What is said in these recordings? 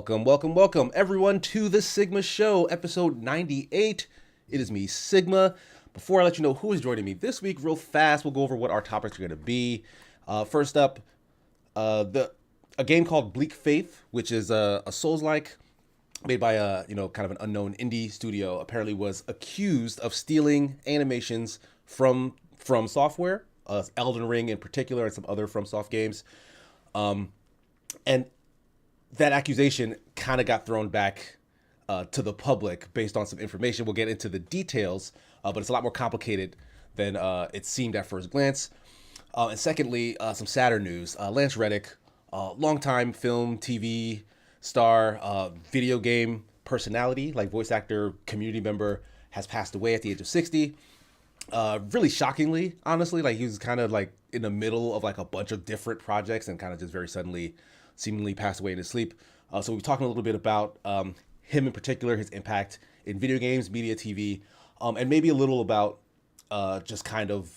Welcome, everyone, to the Sigma Show, episode 98. It is me, Sigma. Before I let you know who is joining me this week, real fast, we'll go over what our topics are going to be. First up, a game called Bleak Faith, which is a Souls-like made by a kind of an unknown indie studio. Apparently, was accused of stealing animations from Software, Elden Ring in particular, and some other FromSoft games. And that accusation kind of got thrown back to the public based on some information. We'll get into the details, but it's a lot more complicated than it seemed at first glance. And secondly, some sadder news. Lance Reddick, longtime film, TV star, video game personality, like voice actor, community member, has passed away at the age of 60. Really shockingly, honestly, like he was kind of like in the middle of like a bunch of different projects and kind of just very suddenly seemingly passed away in his sleep. So we're talking a little bit about him in particular, his impact in video games, media, TV, and maybe a little about just kind of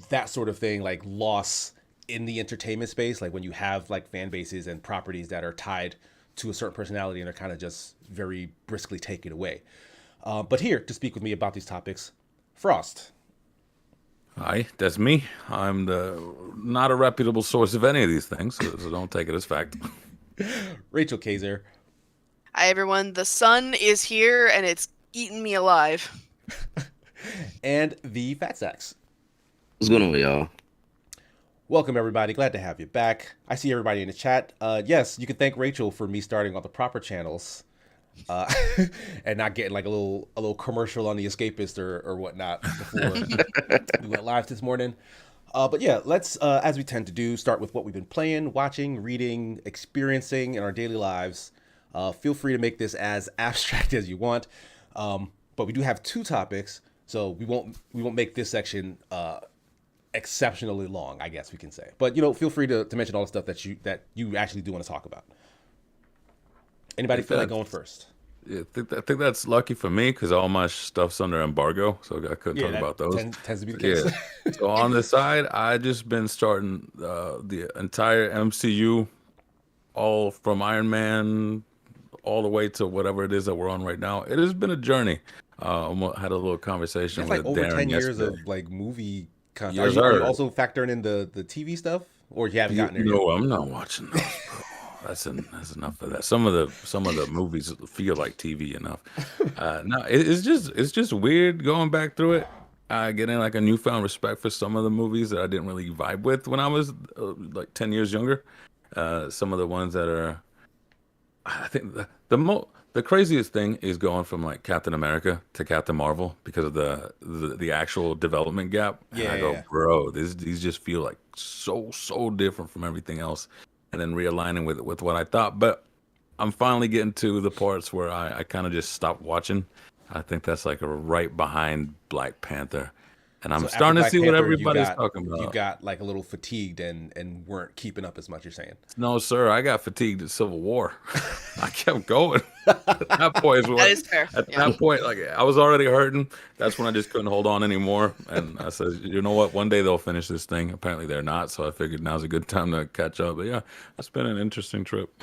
that sort of thing, like loss in the entertainment space, like when you have like fan bases and properties that are tied to a certain personality and they're kind of just very briskly taken away. But here to speak with me about these topics, Frost. Hi, that's me. I'm not a reputable source of any of these things, so don't take it as fact. Rachel Kaiser. Hi, everyone. The sun is here, and it's eating me alive. And the Fat Sacks. What's going on, y'all? Welcome, everybody. Glad to have you back. I see everybody in the chat. Yes, you can thank Rachel for me starting on the proper channels and not getting like a little commercial on the Escapist or whatnot before we went live this morning. But yeah, let's, as we tend to do, start with what we've been playing, watching, reading, experiencing in our daily lives. Feel free to make this as abstract as you want. But we do have two topics, so we won't make this section exceptionally long, I guess we can say. But feel free to mention all the stuff that you actually do want to talk about. Anybody feel like going first? Yeah, I think that's lucky for me because all my stuff's under embargo, so I couldn't talk about those. Tends to be the case. Yeah. So on the side, I just been starting the entire MCU, all from Iron Man all the way to whatever it is that we're on right now. It has been a journey. I had a little conversation with like over Darren 10 years yesterday. of like movie content. Yes, are you sir. also factoring in the TV stuff, or you haven't gotten there yet? No, I'm not watching those, bro. That's enough of that. Some of the movies feel like TV enough. No, it's just weird going back through it. Getting like a newfound respect for some of the movies that I didn't really vibe with when I was like 10 years younger. Some of the ones that are, I think the craziest thing is going from like Captain America to Captain Marvel because of the actual development gap. And I go, bro, these just feel like so different from everything else. And then realigning with what I thought. But I'm finally getting to the parts where I kind of just stopped watching. I think that's like right behind Black Panther. And I'm starting to see what everybody's talking about. You got like a little fatigued and weren't keeping up as much, you're saying? No, sir. I got fatigued at Civil War. I kept going. At that point, That is fair. At that point, like I was already hurting. That's when I just couldn't hold on anymore. And I said, you know what? One day they'll finish this thing. Apparently they're not. So I figured now's a good time to catch up. But yeah, it's been an interesting trip.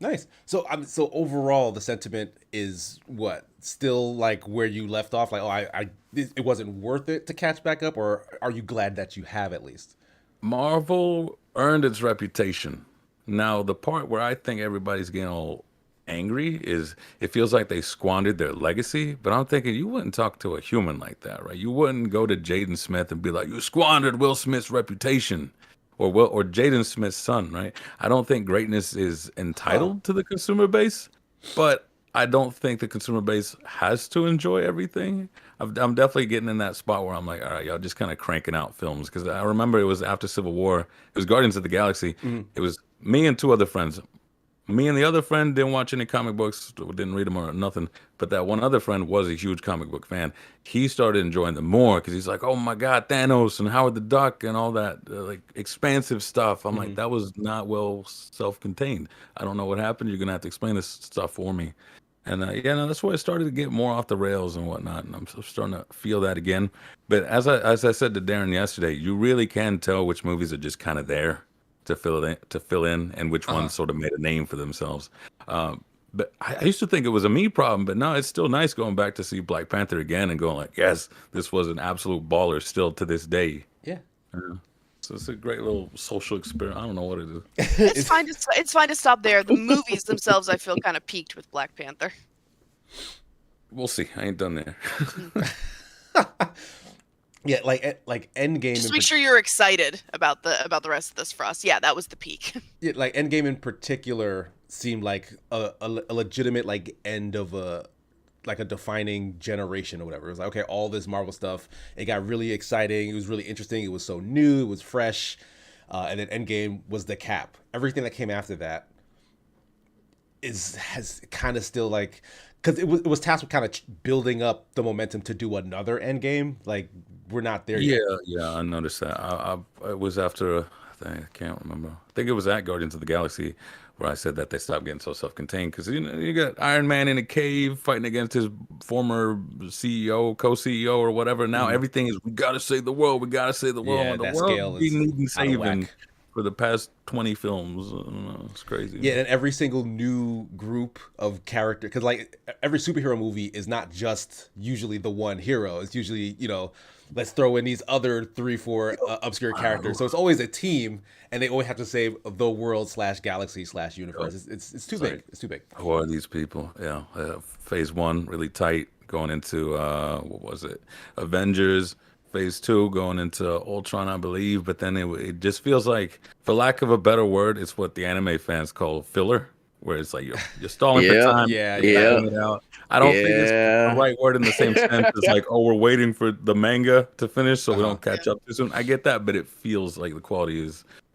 Nice. So so overall, the sentiment is what? Still like where you left off? Like, it wasn't worth it to catch back up, or are you glad that you have at least? Marvel earned its reputation. Now, the part where I think everybody's getting all angry is it feels like they squandered their legacy. But I'm thinking you wouldn't talk to a human like that, right? You wouldn't go to Jaden Smith and be like, you squandered Will Smith's reputation. Or Jaden Smith's son, right? I don't think greatness is entitled to the consumer base, but I don't think the consumer base has to enjoy everything. I'm definitely getting in that spot where I'm like, all right, y'all just kind of cranking out films. Because I remember it was after Civil War. It was Guardians of the Galaxy. Mm-hmm. It was me and two other friends. Me and the other friend didn't watch any comic books, didn't read them or nothing. But that one other friend was a huge comic book fan. He started enjoying them more because he's like, oh my God, Thanos and Howard the Duck and all that like expansive stuff. I'm like, that was not well self-contained. I don't know what happened. You're going to have to explain this stuff for me. And that's where it started to get more off the rails and whatnot. And I'm starting to feel that again. But as I said to Darren yesterday, you really can tell which movies are just kind of there. to fill in, and which ones sort of made a name for themselves. But I used to think it was a me problem, but no, it's still nice going back to see Black Panther again and going like, yes, this was an absolute baller still to this day. Yeah. So it's a great little social experiment. I don't know what it is. It's fine to stop there. The movies themselves, I feel, kind of peaked with Black Panther. We'll see. I ain't done there. Yeah, like Endgame. Just make sure you're excited about the rest of this, Frost. Yeah, that was the peak. Yeah, like Endgame in particular seemed like a legitimate like end of a defining generation or whatever. It was like, okay, all this Marvel stuff, it got really exciting. It was really interesting. It was so new. It was fresh. And then Endgame was the cap. Everything that came after that has kind of still like, because it was tasked with kind of building up the momentum to do another Endgame. Like, we're not there yet. Yeah, I noticed that. It was after, I can't remember. I think it was at Guardians of the Galaxy where I said that they stopped getting so self-contained because you got Iron Man in a cave fighting against his former CEO, co-CEO, or whatever. Now everything is, we gotta save the world. We gotta save the world. Yeah, and the that world scale we is need out of saving whack. for the past 20 films. I don't know, it's crazy. Yeah, and every single new group of character, because like every superhero movie is not just usually the one hero. It's usually, let's throw in these other 3-4 obscure characters. So it's always a team, and they always have to save the world / galaxy / universe. It's too big. It's too big. Who are these people? Yeah, phase 1 really tight, going into what was it? Avengers. Phase 2 going into Ultron, I believe, but then it just feels like, for lack of a better word, it's what the anime fans call filler, where it's like you're stalling for time. Yeah, you're yeah. dragging it out. I don't think it's the right word in the same sense as like, oh, we're waiting for the manga to finish so we don't catch up too soon. I get that, but it feels like the quality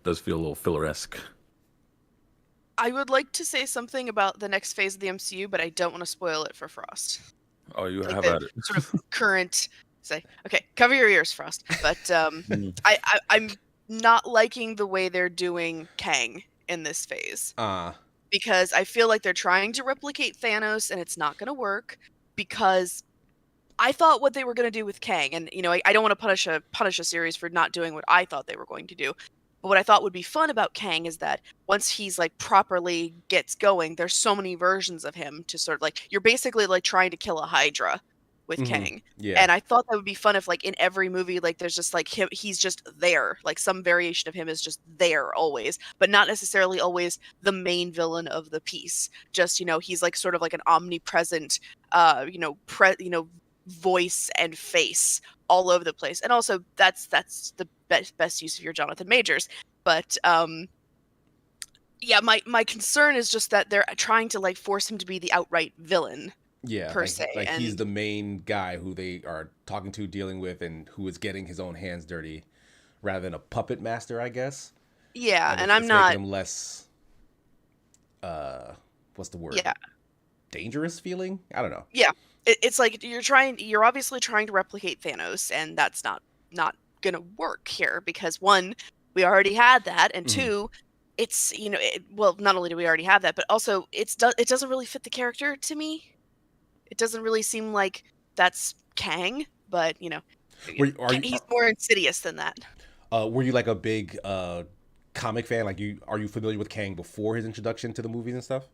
does feel a little filler-esque. I would like to say something about the next phase of the MCU, but I don't want to spoil it for Frost. Oh, you Like have the at it. sort of current say, okay, cover your ears, Frost. But I'm not liking the way they're doing Kang in this phase. Because I feel like they're trying to replicate Thanos and it's not going to work, because I thought what they were going to do with Kang, and I don't want to punish a series for not doing what I thought they were going to do, but what I thought would be fun about Kang is that once he's like properly gets going, there's so many versions of him to sort of like, you're basically like trying to kill a Hydra with Kang. Yeah. And I thought that would be fun if like in every movie, like there's just like he's just there, like some variation of him is just there always, but not necessarily always the main villain of the piece. Just, he's like sort of like an omnipresent, voice and face all over the place. And also that's the best use of your Jonathan Majors. But yeah, my concern is just that they're trying to like force him to be the outright villain. Yeah, per se. Like And he's the main guy who they are talking to, dealing with, and who is getting his own hands dirty, rather than a puppet master, I guess. yeah, and it's I'm not making him less. What's the word? Yeah. Dangerous feeling? I don't know. Yeah, it's like you're obviously trying to replicate Thanos, and that's not gonna work here, because one, we already had that, and two, it's well, not only do we already have that, but also it doesn't really fit the character to me. It doesn't really seem like that's Kang, but he's more insidious than that. Were you like a big comic fan? Like, are you familiar with Kang before his introduction to the movies and stuff?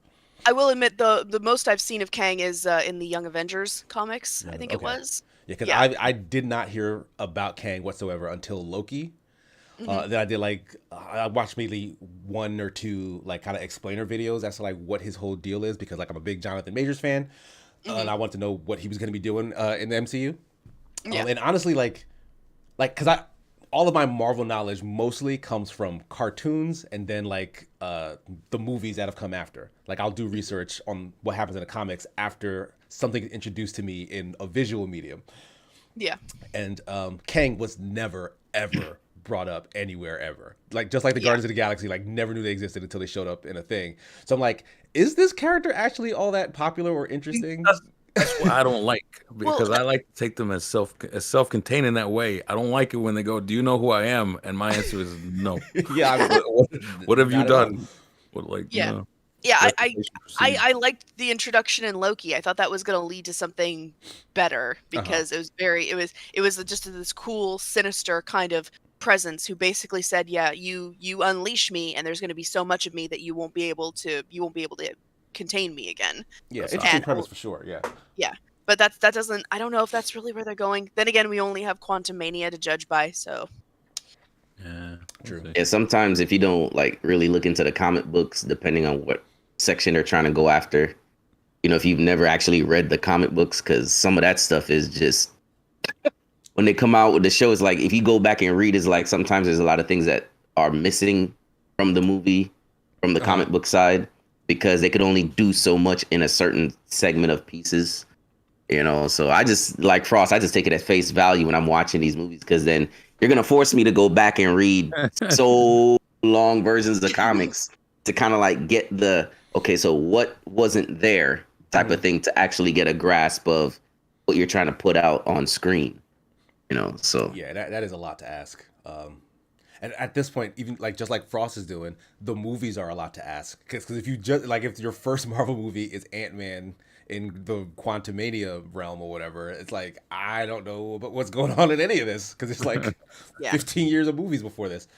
I will admit the most I've seen of Kang is in the Young Avengers comics. I think it was. Yeah, because I did not hear about Kang whatsoever until Loki. Then I did I watched maybe 1 or 2 like kind of explainer videos as to like what his whole deal is, because like I'm a big Jonathan Majors fan. And I want to know what he was going to be doing in the MCU. Yeah. And honestly, because all of my Marvel knowledge mostly comes from cartoons and then like the movies that have come after. Like, I'll do research on what happens in the comics after something is introduced to me in a visual medium. Yeah. And Kang was never, ever brought up anywhere ever. Like, just like the Guardians of the Galaxy, like, never knew they existed until they showed up in a thing. So I'm like, is this character actually all that popular or interesting? That's what I don't like, because I like to take them as self-contained in that way. I don't like it when they go, "Do you know who I am?" And my answer is no. Yeah. What have you done? Yeah. Yeah, I liked the introduction in Loki. I thought that was going to lead to something better, because it was just this cool, sinister kind of presence who basically said, "Yeah, you unleash me, and there's going to be so much of me that you won't be able to contain me again." Yeah, That's interesting And premise for sure. Yeah. yeah, but that doesn't. I don't know if that's really where they're going. Then again, we only have Quantum Mania to judge by, so Yeah, True. we'll see. Yeah, sometimes if you don't like really look into the comic books, depending on what section they're trying to go after, if you've never actually read the comic books, because some of that stuff is just when they come out with the show, it's like if you go back and read, it's like sometimes there's a lot of things that are missing from the movie, from the comic book side, because they could only do so much in a certain segment of pieces. So I just like Frost. I just take it at face value when I'm watching these movies, because then you're gonna force me to go back and read so long versions of comics to kind of like get the okay, so what wasn't there type of thing to actually get a grasp of what you're trying to put out on screen. So Yeah, that is a lot to ask. And at this point, even like just like Frost is doing, the movies are a lot to ask, because if you just like if your first Marvel movie is Ant-Man in the Quantumania realm or whatever, it's like I don't know about what's going on in any of this, because it's like 15 years of movies before this.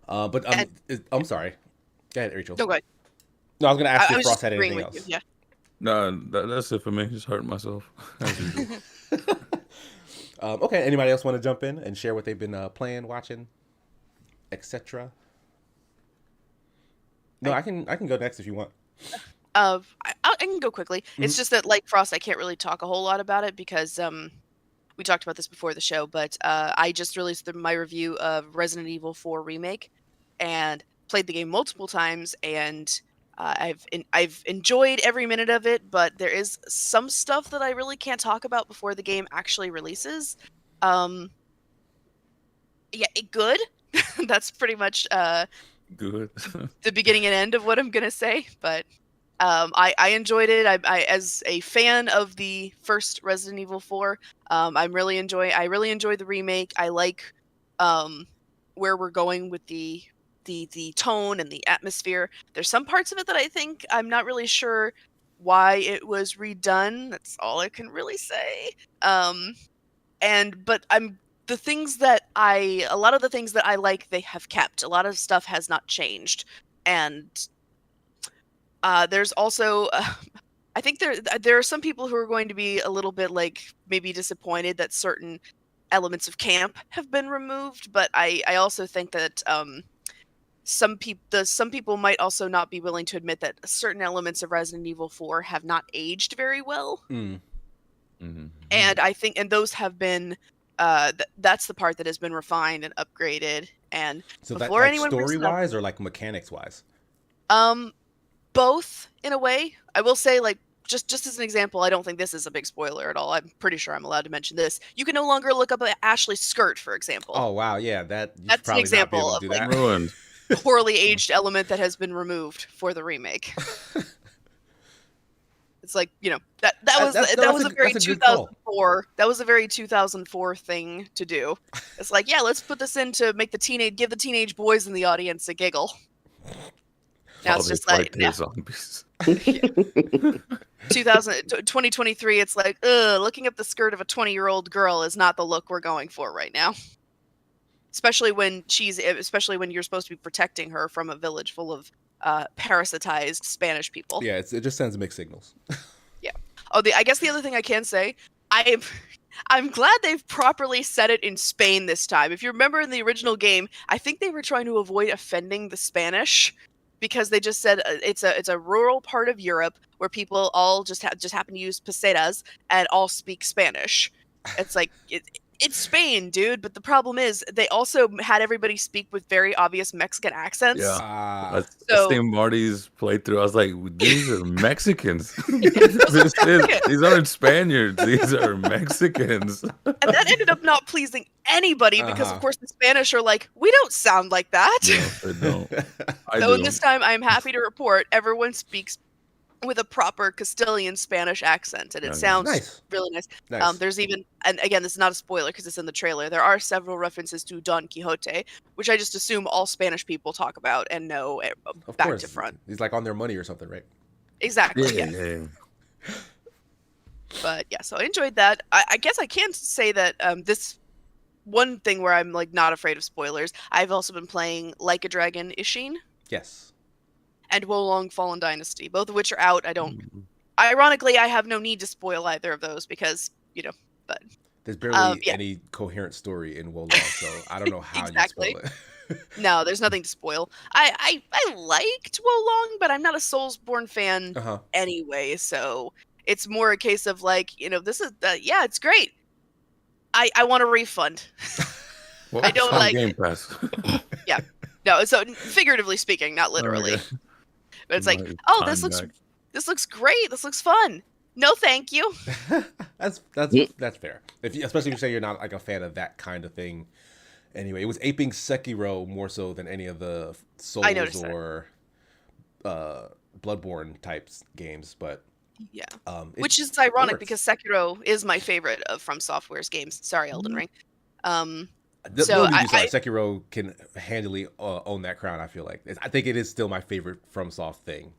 But I'm sorry. Go ahead, Rachel. no, go ahead. No, I was gonna ask I if was Frost just had agreeing anything with else. you. Yeah. No, that's it for me. Just hurting myself as usual. Okay. Anybody else want to jump in and share what they've been playing, watching, etc.? No, I can go next if you want. I can go quickly. It's just that, like Frost, I can't really talk a whole lot about it because we talked about this before the show, but I just released my review of Resident Evil 4 Remake and played the game multiple times, and I've enjoyed every minute of it, but there is some stuff that I really can't talk about before the game actually releases. Good. That's pretty much Good. the beginning and end of what I'm gonna say, but I enjoyed it. I as a fan of the first Resident Evil 4, I really enjoy the remake. I like where we're going with the tone and the atmosphere. There's some parts of it that I think I'm not really sure why it was redone. That's all I can really say. But a lot of the things that I like, they have kept. A lot of stuff has not changed, and there's also, I think there are some people who are going to be a little bit like maybe disappointed that certain elements of camp have been removed, but I also think that some people might also not be willing to admit that certain elements of Resident Evil 4 have not aged very well. And I think those have been that's the part that has been refined and upgraded. And So that before like anyone brings story it up, wise or like mechanics wise? both in a way. I will say, like, just as an example, I don't think this is a big spoiler at all. I'm pretty sure I'm allowed to mention this. You can no longer look up Ashley's skirt, for example. Oh wow, yeah, that you should That's an probably not be example able to of, do like, that. Ruined. poorly aged element that has been removed for the remake. It's like, that was a very that's a good call. 2004. That was a very 2004 thing to do. It's like, yeah, let's put this in to make give the teenage boys in the audience a giggle. Now All it's they just like, fight their zombies. 2023. It's like, looking up the skirt of a 20-year-old girl is not the look we're going for right now. Especially when you're supposed to be protecting her from a village full of parasitized Spanish people. Yeah, it just sends mixed signals. Yeah. Oh, I guess the other thing I can say, I'm glad they've properly set it in Spain this time. If you remember in the original game, I think they were trying to avoid offending the Spanish, because they just said it's a rural part of Europe where people all just happen to use pesetas and all speak Spanish. It's like it's Spain, dude. But the problem is they also had everybody speak with very obvious Mexican accents. Yeah. I So- seen Marty's playthrough. I was like, these are Mexicans. Mexican. These aren't Spaniards. These are Mexicans. And that ended up not pleasing anybody because, of course, the Spanish are like, we don't sound like that. No, they don't. I So do. this time, I'm happy to report everyone speaks with a proper Castilian Spanish accent, and it sounds Nice. really nice. Nice. There's even, and again, this is not a spoiler because it's in the trailer, there are several references to Don Quixote, which I just assume all Spanish people talk about and know Of back course. to front. He's like on their money or something, right? Exactly, yeah. But yeah, so I enjoyed that. I guess I can say that one thing where I'm like not afraid of spoilers. I've also been playing Like a Dragon Ishin Yes. and Wolong Fallen Dynasty, both of which are out. Ironically, I have no need to spoil either of those because, but There's barely yeah. any coherent story in Wolong, so I don't know how Exactly. you spoil it. No, there's nothing to spoil. I liked Wolong, but I'm not a Soulsborne fan anyway, so it's more a case of like, this is yeah, it's great. I want a refund. Well, I don't like Game Pass. Yeah. No, so figuratively speaking, not literally. Okay. But it's like, oh, this looks great. This looks fun. No, thank you. That's fair. Especially if you say you're not like a fan of that kind of thing. Anyway, it was aping Sekiro more so than any of the Souls or Bloodborne types games, but yeah, which is ironic because Sekiro is my favorite of From Software's games. Sorry, Elden Ring. Sekiro can handily own that crown. I feel like I think it is still my favorite FromSoft thing.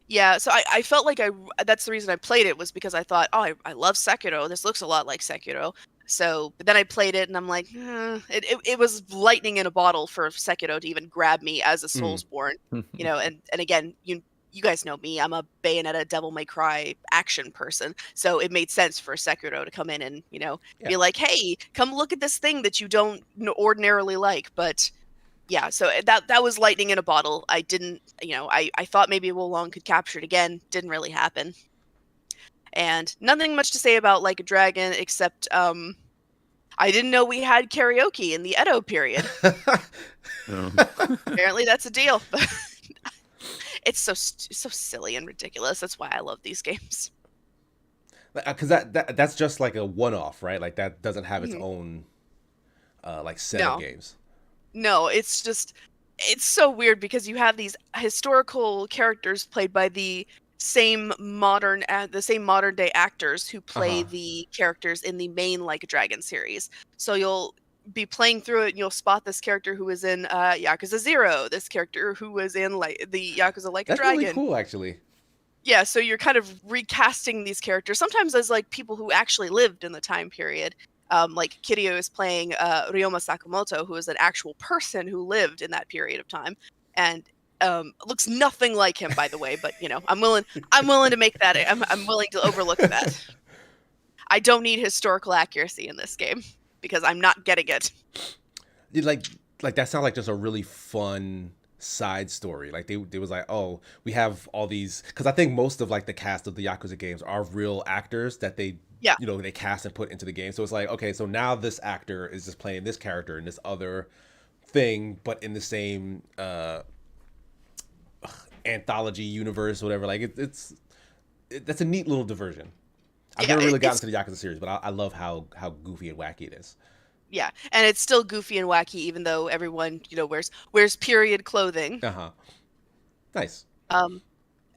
Yeah, so I felt like that's the reason I played it was because I thought, oh, I love Sekiro. This looks a lot like Sekiro. So, but then I played it and I'm like, it was lightning in a bottle for Sekiro to even grab me as a Soulsborne, and again, you guys know me. I'm a Bayonetta, Devil May Cry action person. So it made sense for Sekiro to come in and, be like, hey, come look at this thing that you don't ordinarily like. But yeah, so that was lightning in a bottle. I didn't, I thought maybe Wolong could capture it again. Didn't really happen. And nothing much to say about Like a Dragon, except I didn't know we had karaoke in the Edo period. Apparently that's a deal. It's so silly and ridiculous. That's why I love these games. Because that's just like a one-off, right? Like that doesn't have its own set of games. No, it's so weird because you have these historical characters played by the same modern day actors who play the characters in the main Like a Dragon series. So you'll be playing through it and you'll spot this character who was in Yakuza 0, this character who was in the Yakuza Like a Dragon. That's really cool, actually. Yeah, so you're kind of recasting these characters, sometimes as like people who actually lived in the time period. Like Kiryu is playing Ryoma Sakamoto, who is an actual person who lived in that period of time, and looks nothing like him, by the way. But I'm willing to make that. I'm willing to overlook that. I don't need historical accuracy in this game because I'm not getting it. Like that sounds like just a really fun side story. Like they was like, oh, we have all these, because I think most of like the cast of the Yakuza games are real actors that they they cast and put into the game. So it's like, okay, so now this actor is just playing this character in this other thing, but in the same anthology universe, whatever. Like that's a neat little diversion. I've never really gotten to the Yakuza series, but I love how goofy and wacky it is. Yeah, and it's still goofy and wacky, even though everyone wears period clothing. Nice.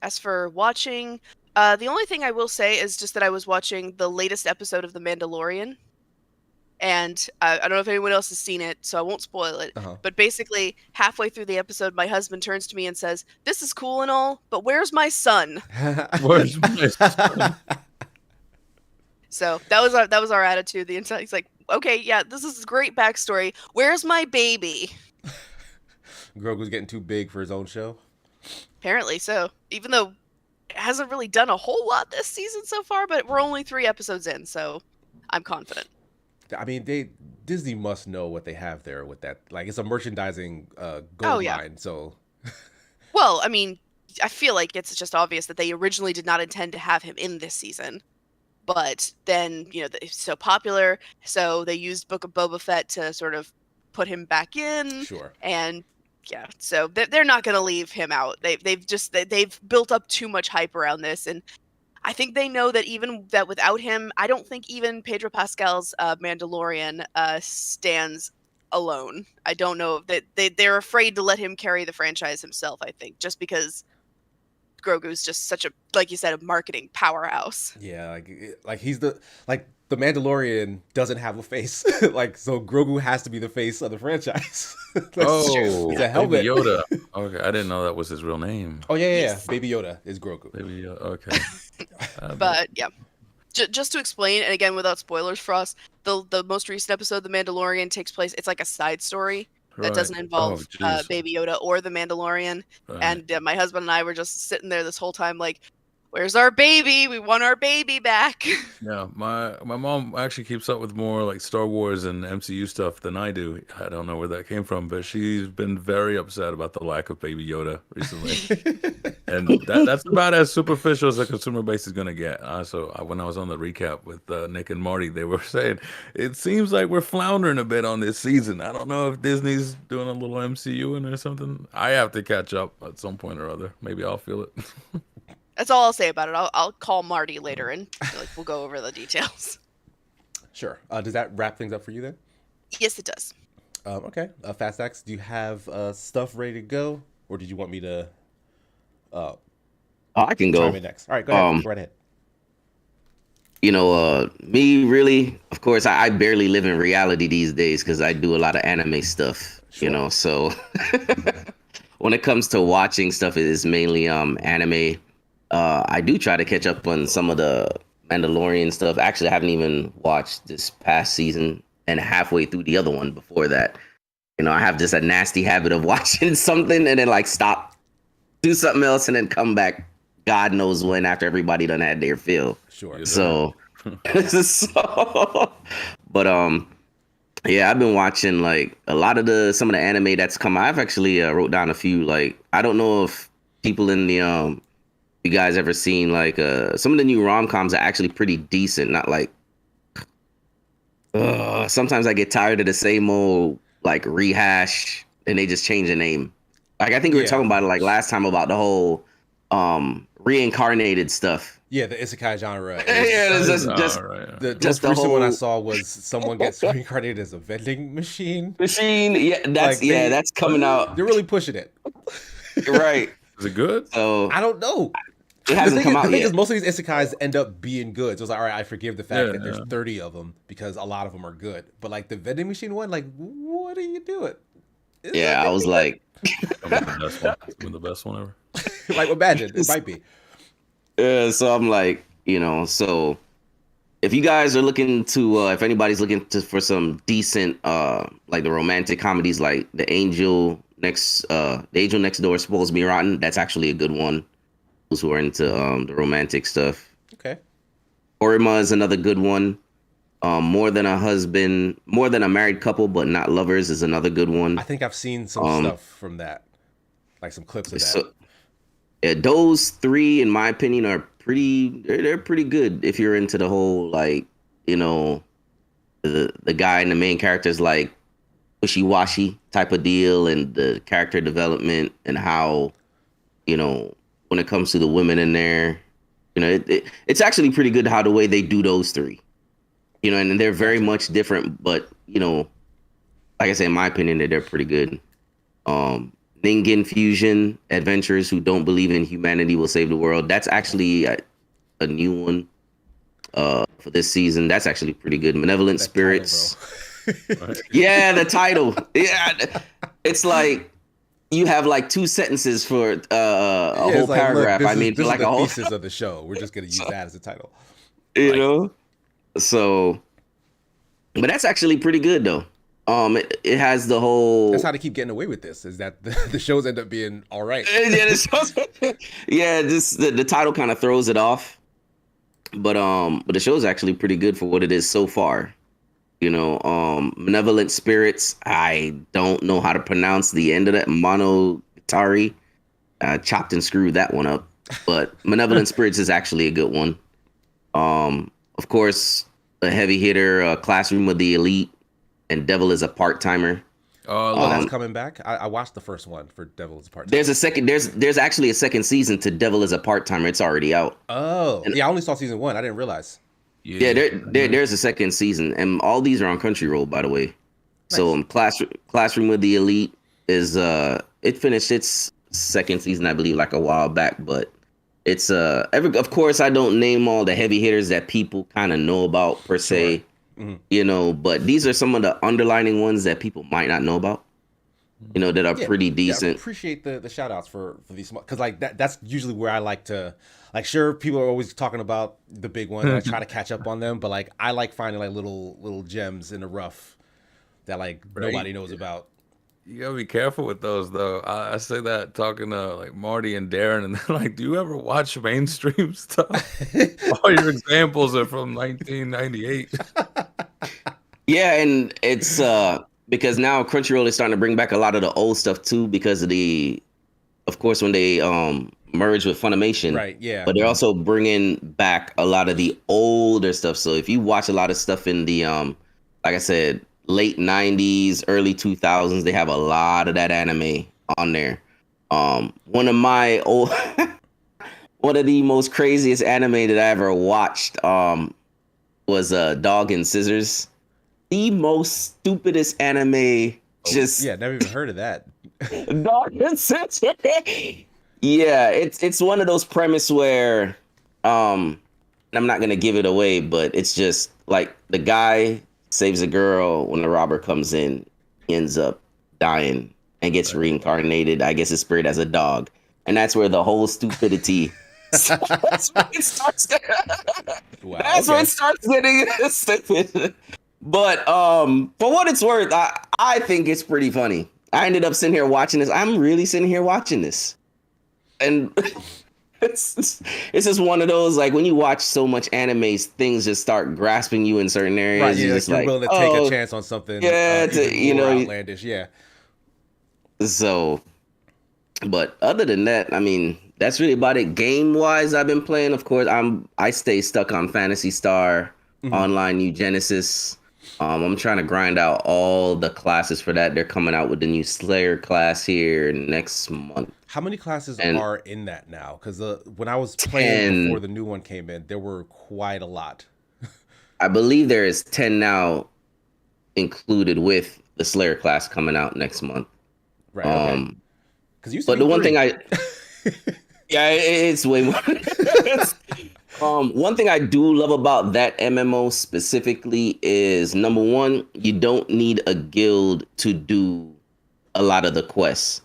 As for watching, the only thing I will say is just that I was watching the latest episode of The Mandalorian, and I don't know if anyone else has seen it, so I won't spoil it. But basically, halfway through the episode, my husband turns to me and says, "This is cool and all, but where's my son?" Where's my son? So that was our attitude. The entire, he's like, "Okay, yeah, this is a great backstory. Where's my baby?" Grogu's getting too big for his own show. Apparently so. Even though it hasn't really done a whole lot this season so far, but we're only 3 episodes in, so I'm confident. I mean, Disney must know what they have there with that. Like, it's a merchandising gold mine. So, well, I mean, I feel like it's just obvious that they originally did not intend to have him in this season. But then, it's so popular, so they used Book of Boba Fett to sort of put him back in. Sure. And yeah, so they're not going to leave him out. They've built up too much hype around this, and I think they know that even that without him, I don't think even Pedro Pascal's Mandalorian stands alone. I don't know that they're afraid to let him carry the franchise himself. I think just because Grogu's just such a, like you said, a marketing powerhouse. Yeah, like he's the Mandalorian doesn't have a face. Like, so Grogu has to be the face of the franchise. It's a helmet. Baby Yoda. Okay, I didn't know that was his real name. Oh yeah. Baby Yoda is Grogu. Baby Yoda. Okay. But yeah, Just to explain, and again without spoilers for us, the most recent episode, The Mandalorian, takes place. It's like a side story that doesn't involve Baby Yoda or the Mandalorian. Right. And my husband and I were just sitting there this whole time, like, "Where's our baby? We want our baby back." Yeah, my mom actually keeps up with more like Star Wars and MCU stuff than I do. I don't know where that came from, but she's been very upset about the lack of Baby Yoda recently. And that's about as superficial as the consumer base is going to get. When I was on the recap with Nick and Marty, they were saying, it seems like we're floundering a bit on this season. I don't know if Disney's doing a little MCU in or something. I have to catch up at some point or other. Maybe I'll feel it. That's all I'll say about it. I'll call Marty later and we'll go over the details. Sure. Does that wrap things up for you then? Yes, it does. Okay. Fast Axe, do you have stuff ready to go, or did you want me to? I can go. Chime in next. All right, go ahead. Go right ahead. Me really, of course, I barely live in reality these days because I do a lot of anime stuff. Sure. So when it comes to watching stuff, it is mainly anime. I do try to catch up on some of the Mandalorian stuff. Actually, I haven't even watched this past season and halfway through the other one before that. I have just a nasty habit of watching something and then like stop, do something else, and then come back God knows when after everybody done had their fill. Sure. So, but yeah, I've been watching like a lot of some of the anime that's come. I've actually wrote down a few. Like, I don't know if people in the you guys ever seen like some of the new rom-coms are actually pretty decent. Not like sometimes I get tired of the same old like rehash and they just change the name. Like, I think we were talking about it like last time about the whole reincarnated stuff. Yeah, the isekai genre. The most recent one I saw was someone gets reincarnated as a vending machine. Yeah, that's coming out. They're really pushing it. Right. Is it good? So I don't know. It hasn't come out yet. The thing is, most of these isekais end up being good. So it's like, all right, I forgive the fact that there's 30 of them because a lot of them are good. But like the vending machine one, like, what are you doing? I was like, the best one ever. Like, imagine it might be. So I'm like, so if you guys are looking to, if anybody's looking for some decent, like the romantic comedies, like The Angel Next Door is Supposed to Be Rotten, that's actually a good one. Those who are into the romantic stuff. Okay. Orima is another good one. More Than a Married Couple But Not Lovers is another good one. I think I've seen some stuff from that, like some clips of that. So, yeah, those three, in my opinion, are they're pretty good if you're into the whole like, the guy and the main character's like wishy-washy type of deal, and the character development and how, when it comes to the women in there, it's actually pretty good how the way they do those three, and they're very much different, but like I say, in my opinion, they're pretty good. Ningen Fusion, Adventurers Who Don't Believe in Humanity Will Save the World. That's actually a new one for this season. That's actually pretty good. Malevolent Spirits. Title, yeah, the title. Yeah, it's like you have like two sentences for a whole paragraph. Look, I mean, this like is the a whole thesis of the show. We're just gonna use that as a title. So, but that's actually pretty good though. It has the whole. That's how they keep getting away with this. Is that the shows end up being all right? Yeah, just the title kind of throws it off, but the show's actually pretty good for what it is so far. Malevolent Spirits. I don't know how to pronounce the end of that. Monogatari. Chopped and screwed that one up, but Malevolent Spirits is actually a good one. Of course, a heavy hitter, Classroom of the Elite, and Devil is a Part-Timer. Oh, that's coming back. I watched the first one for Devil is a Part-Timer. There's actually a second season to Devil is a Part-Timer. It's already out. Oh, I only saw season 1. I didn't realize. Yeah, there's a second season, and all these are on Crunchyroll, by the way. Nice. So, Classroom with the Elite is it finished its second season, I believe, like a while back, but it's of course I don't name all the heavy hitters that people kind of know about per se, but these are some of the underlining ones that people might not know about. that are pretty Yeah, I decent. appreciate the shout outs for these because like that's usually where I like to like. Sure, people are always talking about the big ones, and I try to catch up on them. But like, I like finding like little gems in the rough that like Right. nobody knows about. You gotta be careful with those, though. I say that talking to like Marty and Darren, and they're like, "Do you ever watch mainstream stuff? All your examples are from 1998." Yeah, and it's because now Crunchyroll is starting to bring back a lot of the old stuff too because of course, when they merged with Funimation. Right, yeah. But they're also bringing back a lot of the older stuff. So if you watch a lot of stuff in the like I said, late 90s, early 2000s, they have a lot of that anime on there. One of my old one of the most craziest anime that I ever watched was Dog and Scissors. The most stupidest anime. Just Yeah, never even heard of that. Dog and Scissors. Yeah, it's one of those premise where I'm not gonna give it away, but it's just like the guy saves a girl when the robber comes in, he ends up dying and gets reincarnated, I guess his spirit as a dog. And that's where the whole stupidity that's where it starts Wow, that's where okay. it starts getting stupid. But for what it's worth, I think it's pretty funny. I ended up sitting here watching this. I'm really sitting here watching this. And it's just one of those, like when you watch so much anime, things just start grasping you in certain areas. Right, yeah, You're like just you're like, willing to take a chance on something yeah, even more outlandish, yeah. So, but other than that, I mean, that's really about it. Game wise, I've been playing. Of course, I stay stuck on Phantasy Star Online New Genesis. I'm trying to grind out all the classes for that. They're coming out with the new Slayer class here next month. How many classes And are in that now? Because when I was playing 10, before the new one came in, there were quite a lot. I believe there is 10 now included with the Slayer class coming out next month. Right, okay. Because used to But be the one 3. thing yeah, it's way more. One thing I do love about that MMO specifically is number one, you don't need a guild to do a lot of the quests.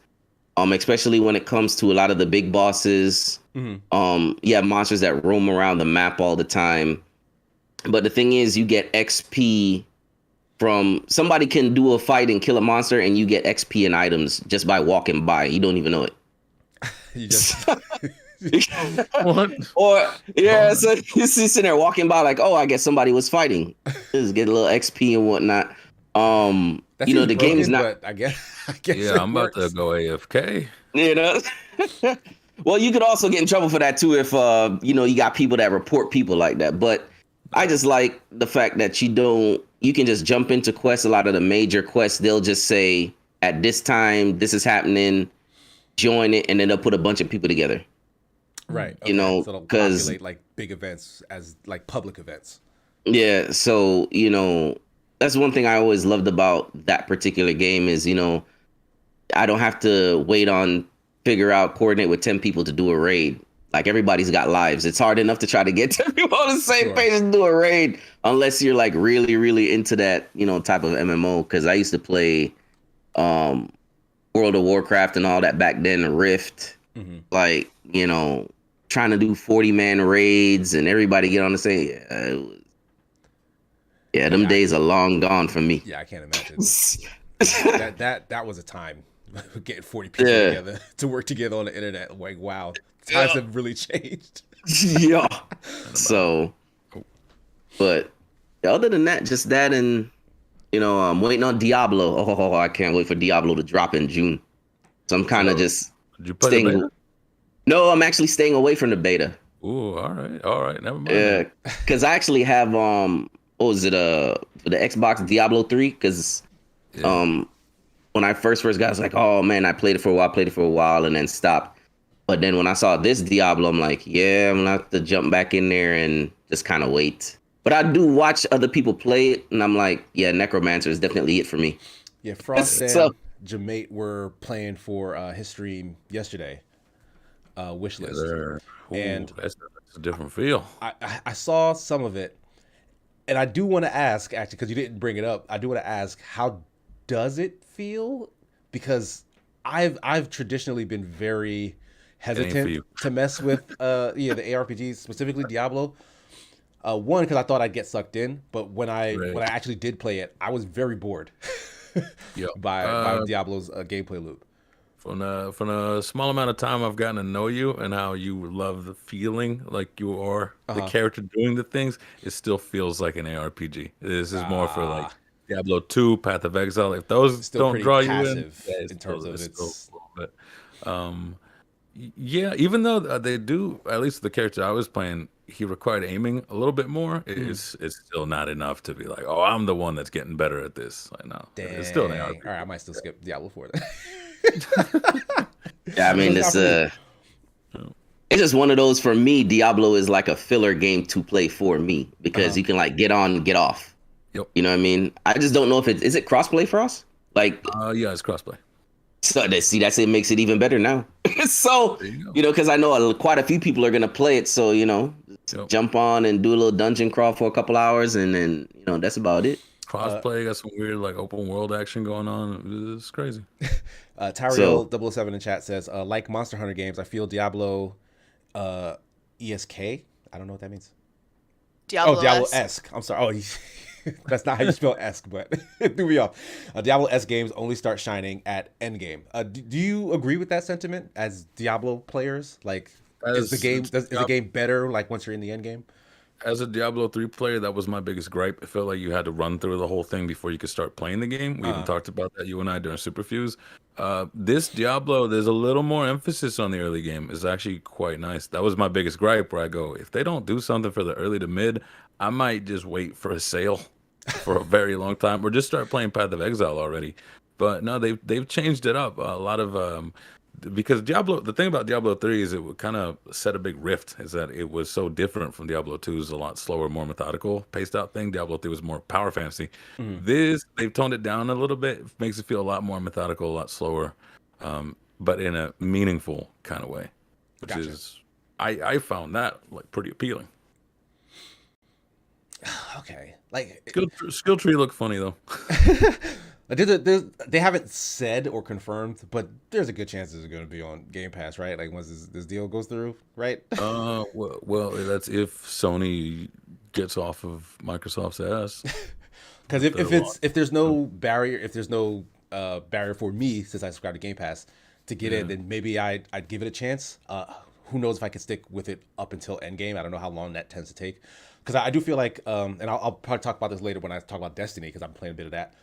Especially when it comes to a lot of the big bosses. You have monsters that roam around the map all the time. But the thing is, you get XP from somebody can do a fight and kill a monster, and you get XP and items just by walking by. You don't even know it. You just What? Or yeah, so you're sitting there walking by like, oh, I guess somebody was fighting. Just get a little XP and whatnot. that You know, seems the game is broken, not. but I guess Yeah, it I'm about to works. go AFK. You know. Well, you could also get in trouble for that too if you got people that report people like that. But I just like the fact that you can just jump into quests. A lot of the major quests, they'll just say at this time this is happening, join it, and then they'll put a bunch of people together. Right. You know, so it'll 'cause- populate like big events as like public events. Yeah, so that's one thing I always loved about that particular game is I don't have to coordinate with 10 people to do a raid. Like everybody's got lives. It's hard enough to try to get 10 people on the same Sure. page and do a raid unless you're like really, really into that, type of MMO. Cause I used to play World of Warcraft and all that back then, Rift. Like, trying to do 40-man raids and everybody get on the same. Yeah, them days are long gone for me. Yeah, I can't imagine. that was a time. Getting 40 people together to work together on the internet. Like, wow. Times have really changed. Yeah. So, but other than that, just that and, I'm waiting on Diablo. Oh, I can't wait for Diablo to drop in June. So I'm kind of just Did you play the beta? No, I'm actually staying away from the beta. Ooh, all right, never mind. Yeah, because I actually have what was it for the Xbox Diablo 3? Because when I first got, I was like, oh man, I played it for a while, and then stopped. But then when I saw this Diablo, I'm like, yeah, I'm gonna have to jump back in there and just kind of wait. But I do watch other people play it, and I'm like, yeah, Necromancer is definitely it for me. Yeah, Frost and So- Jamate were playing for his stream yesterday. Wish list. And that's a different feel. I saw some of it, and I do want to ask, actually, because you didn't bring it up, I do want to ask, how does it feel because I've traditionally been very hesitant to mess with the ARPGs, specifically Diablo. One, because I thought I'd get sucked in, but when I actually did play it, I was very bored by Diablo's gameplay loop. From the small amount of time I've gotten to know you and how you love the feeling like you are the character doing the things, it still feels like an ARPG. This is more for like Diablo 2, Path of Exile. If those don't draw you in, in terms of its. But, yeah, even though they do, at least the character I was playing, he required aiming a little bit more. It's still not enough to be like, oh, I'm the one that's getting better at this. I know. It's still an ARPG. All right, I might still skip Diablo 4 then. Yeah, I mean, it's just one of those. For me, Diablo is like a filler game to play for me because you can like get on, get off. Yep. You know what I mean? I just don't know if is it crossplay for us? Like, yeah, it's crossplay. So that's it makes it even better now. So because I know quite a few people are gonna play it. So jump on and do a little dungeon crawl for a couple hours, and then that's about it. Crossplay, got some weird like open world action going on. It's crazy. Tyriel 007 in chat says, like Monster Hunter games, I feel Diablo ESK. I don't know what that means. Diablo-esque. I'm sorry. Oh, that's not how you spell esque, but it threw me off. Diablo-esque games only start shining at endgame. Do you agree with that sentiment as Diablo players? Like, is the game better like once you're in the endgame? As a Diablo 3 player, that was my biggest gripe. It felt like you had to run through the whole thing before you could start playing the game. We even talked about that, you and I, during Superfuse. This Diablo, there's a little more emphasis on the early game. It's actually quite nice. That was my biggest gripe, where I go, if they don't do something for the early to mid, I might just wait for a sale for a very long time, or just start playing Path of Exile already. But no, they've changed it up. A lot of because the thing about Diablo 3 is it would kind of set a big rift, is that it was so different from Diablo 2's a lot slower, more methodical, paced out thing. Diablo 3 was more power fantasy. They've toned it down a little bit. It makes it feel a lot more methodical, a lot slower, but in a meaningful kind of way, which is, I found that like pretty appealing. Okay. Like skill tree look funny though. They haven't said or confirmed, but there's a good chance it's going to be on Game Pass, right? Like once this deal goes through, right? Well, that's if Sony gets off of Microsoft's ass. Because if there's no barrier, barrier for me, since I subscribe to Game Pass, to get in, then maybe I'd give it a chance. Who knows if I could stick with it up until Endgame? I don't know how long that tends to take. Because I do feel like, and I'll probably talk about this later when I talk about Destiny, because I'm playing a bit of that.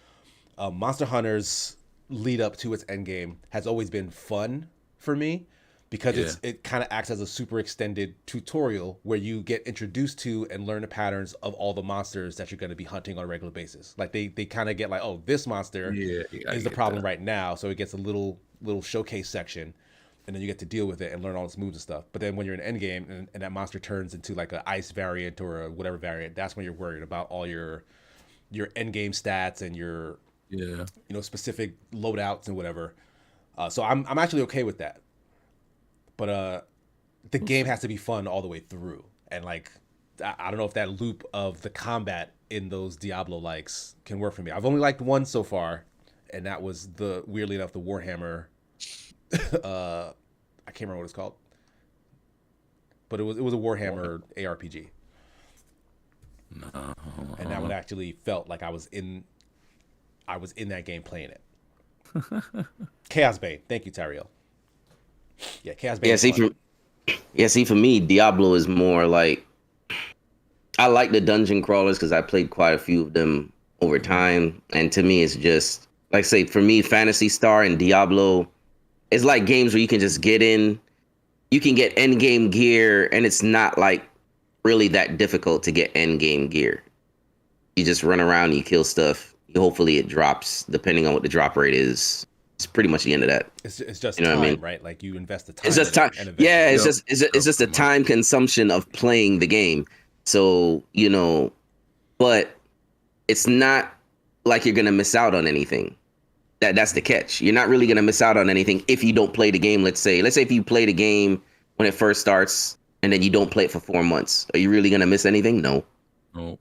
Monster Hunter's lead up to its endgame has always been fun for me, because it kind of acts as a super extended tutorial where you get introduced to and learn the patterns of all the monsters that you're going to be hunting on a regular basis. Like they kind of get like, oh, this monster is the problem right now, so it gets a little showcase section, and then you get to deal with it and learn all its moves and stuff. But then when you're in endgame and that monster turns into like an ice variant or a whatever variant, that's when you're worried about all your endgame stats and your specific loadouts and whatever. So I'm actually okay with that. But the game has to be fun all the way through. And like, I don't know if that loop of the combat in those Diablo likes can work for me. I've only liked one so far, and that was weirdly enough, the Warhammer. I can't remember what it's called, but it was a Warhammer ARPG. No. And that one actually felt like I was in that game playing it. Chaos Bane. Thank you, Tyriel. Yeah, Chaos Bane. See, for me, Diablo is more like, I like the dungeon crawlers because I played quite a few of them over time. And to me, it's just, like I say, for me, Phantasy Star and Diablo, it's like games where you can just get in, you can get end game gear, and it's not like really that difficult to get end game gear. You just run around, you kill stuff. Hopefully it drops, depending on what the drop rate is. It's pretty much the end of that. It's just time, what I mean? Right? Like you invest the time. It's just time. Yeah, it's just a time consumption of playing the game. So, but it's not like you're gonna miss out on anything. That's the catch. You're not really gonna miss out on anything if you don't play the game. Let's say if you play the game when it first starts and then you don't play it for 4 months. Are you really gonna miss anything? No. Oh.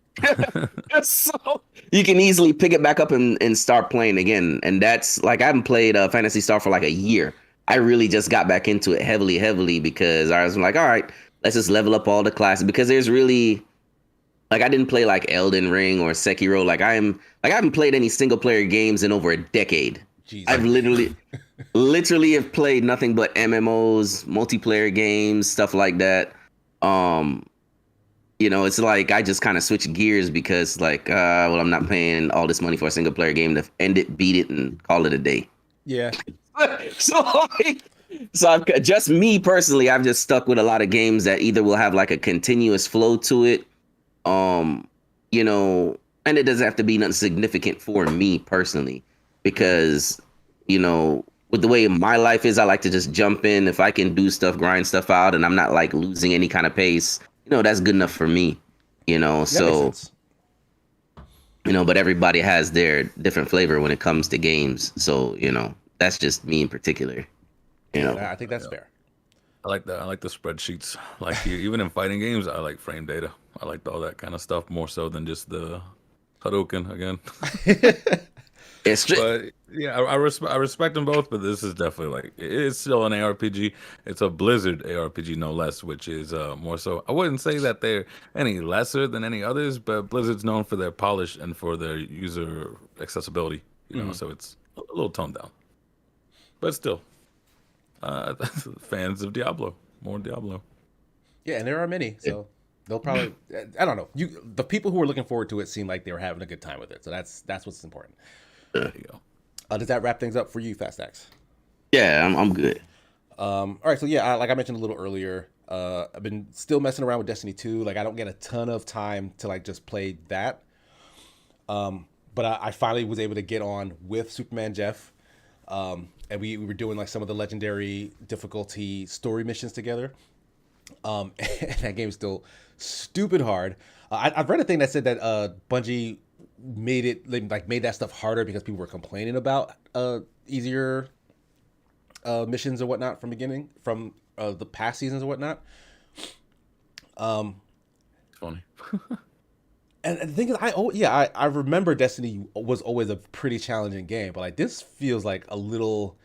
So you can easily pick it back up and start playing again. And that's like, I haven't played Fantasy Star for like a year. I really just got back into it heavily because I was like, all right, let's just level up all the classes, because there's really, like, I didn't play like Elden Ring or Sekiro. I haven't played any single player games in over a decade. Jesus. I've literally have played nothing but MMOs, multiplayer games, stuff like that. It's like I just kind of switched gears because well, I'm not paying all this money for a single player game to end it, beat it, and call it a day. Yeah. So I've, just me personally, I've just stuck with a lot of games that either will have like a continuous flow to it, and it doesn't have to be nothing significant for me personally, because, with the way my life is, I like to just jump in. If I can do stuff, grind stuff out, and I'm not like losing any kind of pace, that's good enough for me, so, but everybody has their different flavor when it comes to games. So, that's just me in particular, I think that's fair. I like that. I like the spreadsheets. Like even in fighting games, I like frame data. I like all that kind of stuff more so than just the Hadouken again. But yeah, I respect them both, but this is definitely like, it's still an ARPG. It's a Blizzard ARPG, no less, which is more so. I wouldn't say that they're any lesser than any others, but Blizzard's known for their polish and for their user accessibility. So it's a little toned down, but still, fans of Diablo, more Diablo. Yeah, and there are many, so they'll probably. I don't know. The people who were looking forward to it seem like they were having a good time with it, so that's what's important. There you go. Does that wrap things up for you, Fast Axe? Yeah, I'm good. All right, so yeah, like I mentioned a little earlier, I've been still messing around with Destiny 2. Like, I don't get a ton of time to like just play that. But I finally was able to get on with Superman Jeff, and we were doing like some of the legendary difficulty story missions together. And that game's still stupid hard. I've read a thing that said that Bungie made that stuff harder because people were complaining about easier missions or whatnot from the past seasons or whatnot. Funny. And the thing is, I remember Destiny was always a pretty challenging game, but like this feels like a little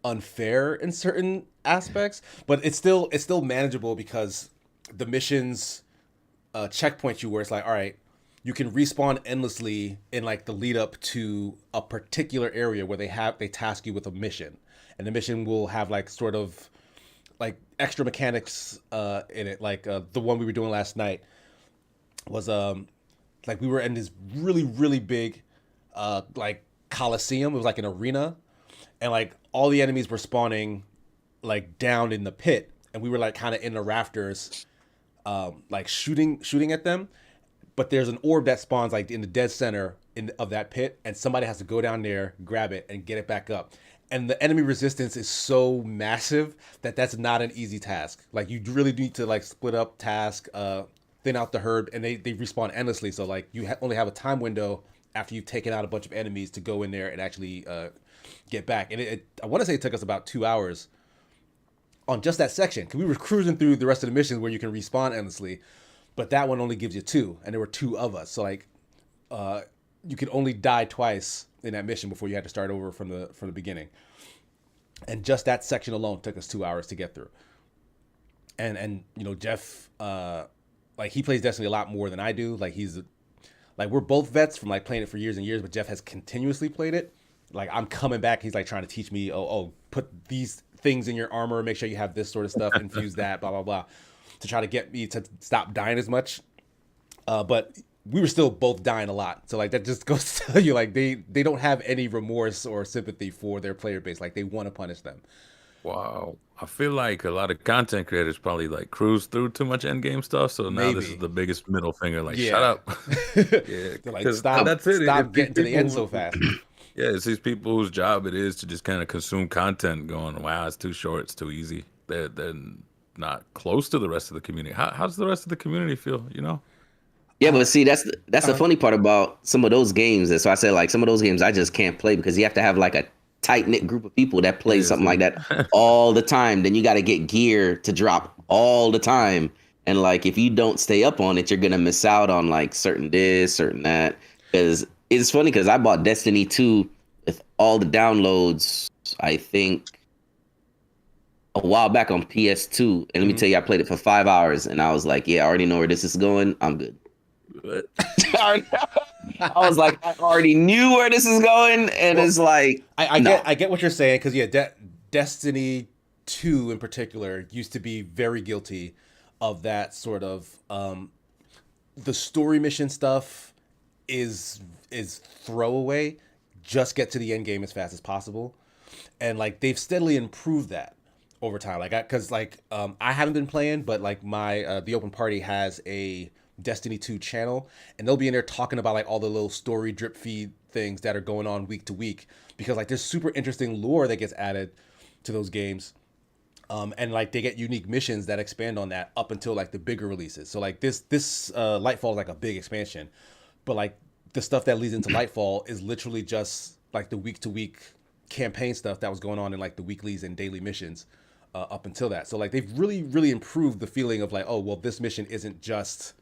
unfair in certain aspects, but it's still manageable because the missions checkpoint you where it's like, all right, you can respawn endlessly in like the lead up to a particular area where they task you with a mission, and the mission will have like sort of like extra mechanics in it. Like the one we were doing last night was like we were in this really, really big like coliseum. It was like an arena, and like all the enemies were spawning like down in the pit, and we were like kind of in the rafters, like shooting at them. But there's an orb that spawns like in the dead center of that pit, and somebody has to go down there, grab it, and get it back up. And the enemy resistance is so massive that that's not an easy task. Like you really need to like split up task, thin out the herd, and they respawn endlessly. So like you only have a time window after you've taken out a bunch of enemies to go in there and actually get back. And I want to say it took us about 2 hours on just that section, because we were cruising through the rest of the missions where you can respawn endlessly. But that one only gives you 2, and there were 2 of us. So like, you could only die twice in that mission before you had to start over from the beginning. And just that section alone took us 2 hours to get through. And Jeff, like he plays Destiny a lot more than I do. Like we're both vets from like playing it for years and years, but Jeff has continuously played it. Like I'm coming back, he's like trying to teach me, put these things in your armor, make sure you have this sort of stuff, infuse that, blah blah blah, to try to get me to stop dying as much. But we were still both dying a lot. So like that just goes to tell you, like they don't have any remorse or sympathy for their player base. Like they want to punish them. Wow. I feel like a lot of content creators probably like cruise through too much endgame stuff. So now this is the biggest middle finger. Like, shut up. Yeah. Like, stop getting to the end so fast. Yeah, it's these people whose job it is to just kind of consume content going, wow, it's too short, it's too easy. They're not close to the rest of the community. How does the rest of the community feel, Yeah, but see, that's the funny part about some of those games. And so I said, like, some of those games I just can't play because you have to have like a tight-knit group of people that play something like that all the time. Then you got to get gear to drop all the time. And like, if you don't stay up on it, you're gonna miss out on like certain this, certain that. Because it's funny because I bought Destiny 2 with all the downloads, I think a while back on PS2. And let me tell you, I played it for 5 hours and I was like, yeah, I already know where this is going. I'm good. I was like, I already knew where this is going. And it's like, I get what you're saying. Cause yeah, Destiny 2 in particular used to be very guilty of that sort of, the story mission stuff is throwaway. Just get to the end game as fast as possible. And like, they've steadily improved that over time. Like, I haven't been playing, but like the open party has a Destiny 2 channel, and they'll be in there talking about like all the little story drip feed things that are going on week to week, because like there's super interesting lore that gets added to those games. And like they get unique missions that expand on that up until like the bigger releases. So like this Lightfall is like a big expansion, but like the stuff that leads into Lightfall is literally just like the week to week campaign stuff that was going on in like the weeklies and daily missions up until that. So like they've really improved the feeling of like, oh well, this mission isn't just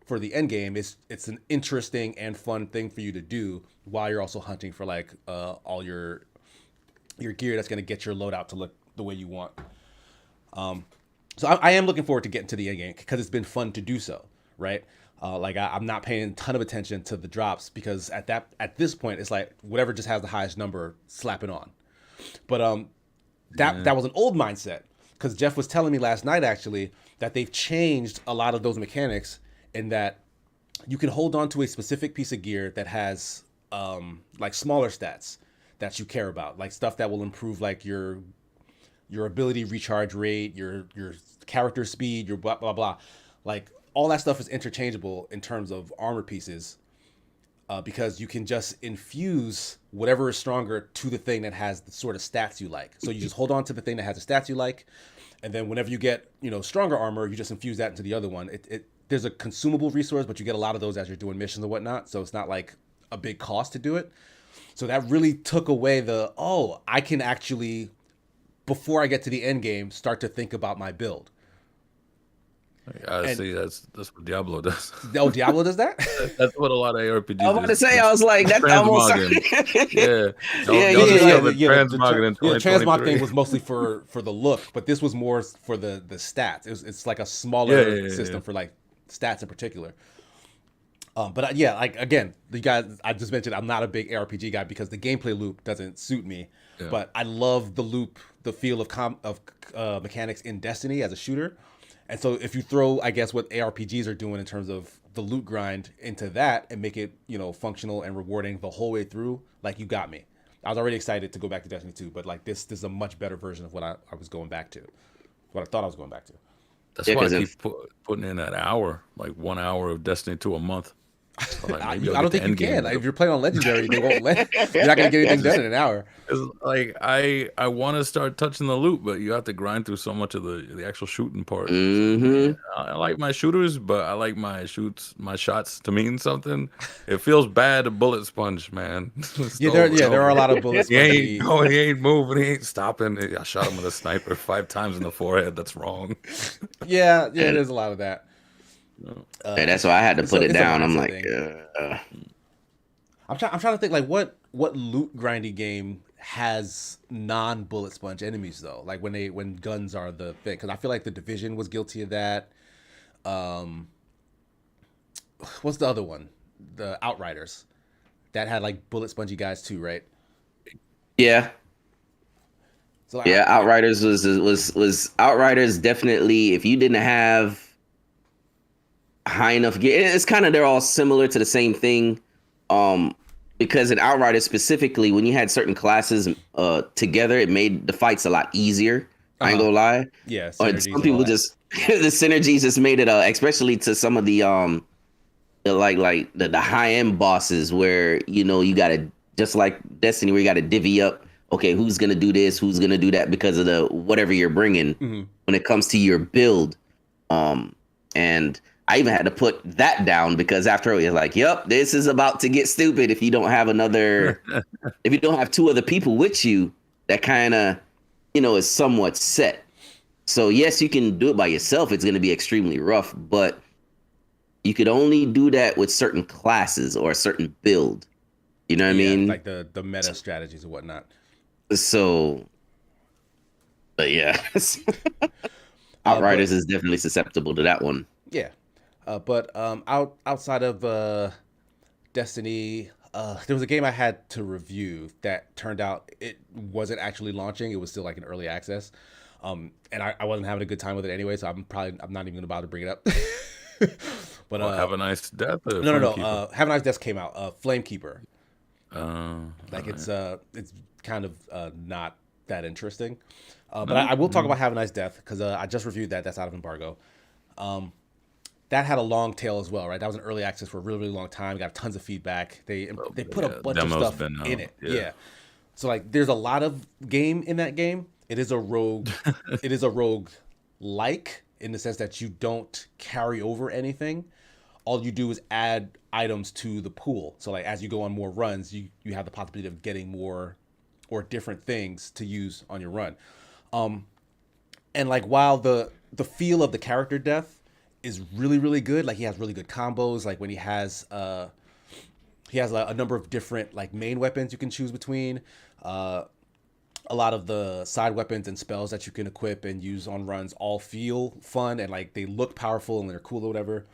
for the end game. It's an interesting and fun thing for you to do while you're also hunting for like all your gear that's going to get your loadout to look the way you want. So I am looking forward to getting to the end game because it's been fun to do so, right? Like I'm not paying a ton of attention to the drops because at this point it's like whatever just has the highest number, slap it on. But that was an old mindset, because Jeff was telling me last night actually that they've changed a lot of those mechanics, in that you can hold on to a specific piece of gear that has like smaller stats that you care about, like stuff that will improve like your ability recharge rate, your character speed, your blah blah blah. Like all that stuff is interchangeable in terms of armor pieces, because you can just infuse whatever is stronger to the thing that has the sort of stats you like. So you just hold on to the thing that has the stats you like, and then whenever you get stronger armor, you just infuse that into the other one. There's a consumable resource, but you get a lot of those as you're doing missions and whatnot. So it's not like a big cost to do it. So that really took away I can actually, before I get to the end game, start to think about my build. See, that's what Diablo does. Oh, Diablo does that? That's what a lot of ARPGs do. I was about to say, I was like, that's almost The transmog thing was mostly for the look, but this was more for the stats. It's like a smaller system for like stats in particular. But like again, the guys I just mentioned, I'm not a big ARPG guy because the gameplay loop doesn't suit me. Yeah. But I love the loop, the feel of mechanics in Destiny as a shooter. And so if you throw, I guess, what ARPGs are doing in terms of the loot grind into that and make it, functional and rewarding the whole way through, like, you got me. I was already excited to go back to Destiny 2, but like this is a much better version of what I was going back to, what I thought I was going back to. That's why I keep putting in that hour, like 1 hour of Destiny 2 a month. So like I don't think you can. Like, if you're playing on Legendary, they won't let. You're not gonna get anything done in an hour. It's like I want to start touching the loot, but you have to grind through so much of the actual shooting part. Mm-hmm. I like my shooters, but I like my shots to mean something. It feels bad to bullet sponge, man. There are a lot of bullets. He ain't moving. He ain't stopping. I shot him with a sniper 5 times in the forehead. That's wrong. Yeah, there's a lot of that. And that's why I had to put it down. I'm like, I'm trying to think like what loot grindy game has non-bullet sponge enemies though, like when guns are the thing, because I feel like the Division was guilty of that. What's the other one? The Outriders that had like bullet spongy guys too, right? Yeah. So Outriders was Outriders definitely. If you didn't have high enough gear, it's kind of, they're all similar to the same thing, because in Outriders specifically, when you had certain classes together, it made the fights a lot easier. I ain't gonna lie. Yeah, some people just the synergies just made it especially to some of the the high end bosses where you gotta, just like Destiny, where you gotta divvy up, okay, who's gonna do this, who's gonna do that, because of the whatever you're bringing when it comes to your build. And I even had to put that down, because after it was like, yep, this is about to get stupid if you don't have if you don't have 2 other people with you that kind of, is somewhat set. So yes, you can do it by yourself. It's going to be extremely rough, but you could only do that with certain classes or a certain build. You know what I Yeah, mean? like the meta strategies and whatnot. So, but yeah, But Outriders is definitely susceptible to that one. yeah, but outside of Destiny, there was a game I had to review that turned out it wasn't actually launching. It was still like in early access. And I wasn't having a good time with it anyway, so I'm not even gonna bother to bring it up. But Well, Have a Nice Death or no. Flamekeeper? Have a Nice Death came out. Flamekeeper. Like Alright. it's kind of not that interesting. But I will talk about Have a Nice Death because I just reviewed that. That's out of embargo. That had a long tail as well, right? That was an early access for a really, really long time. Got tons of feedback. They put a Yeah, bunch of demo's stuff been in out. it. Yeah. Yeah. So like there's a lot of game in that game. It is a rogue it is a rogue like in the sense that you don't carry over anything. All you do is add items to the pool. So like as you go on more runs, you have the possibility of getting more or different things to use on your run. And like while the feel of the character death is really really good, like he has really good combos. Like when he has a number of different like main weapons you can choose between. A lot of the side weapons and spells that you can equip and use on runs all feel fun and like they look powerful and they're cool or whatever.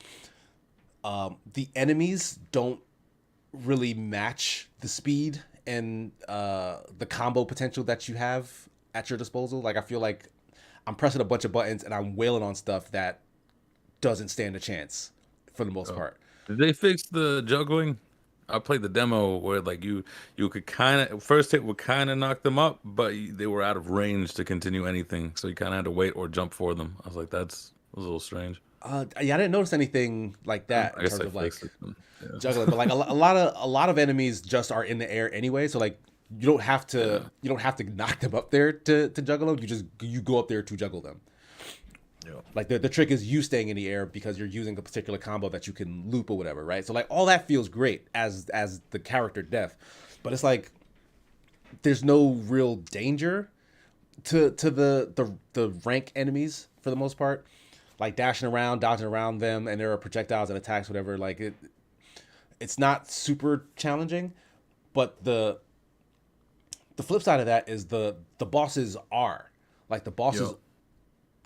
The enemies don't really match the speed and the combo potential that you have at your disposal. Like I feel like I'm pressing a bunch of buttons and I'm wailing on stuff that doesn't stand a chance for the most part. Did they fix the juggling? I played the demo where like you could kind of first hit would kind of knock them up, but they were out of range to continue anything, so you kind of had to wait or jump for them. I was like, that was a little strange. Yeah, I didn't notice anything like that I in guess terms I of like fixed it. Yeah. juggling, but like a lot of enemies just are in the air anyway. So like you don't have to knock them up there to juggle them. You go up there to juggle them. Yeah. Like the trick is you staying in the air because you're using a particular combo that you can loop or whatever, right? So like all that feels great as the character death, but it's like there's no real danger to the rank enemies for the most part. Like dashing around, dodging around them, and there are projectiles and attacks, whatever. Like it's not super challenging, but the flip side of that is the bosses are like the bosses Yo.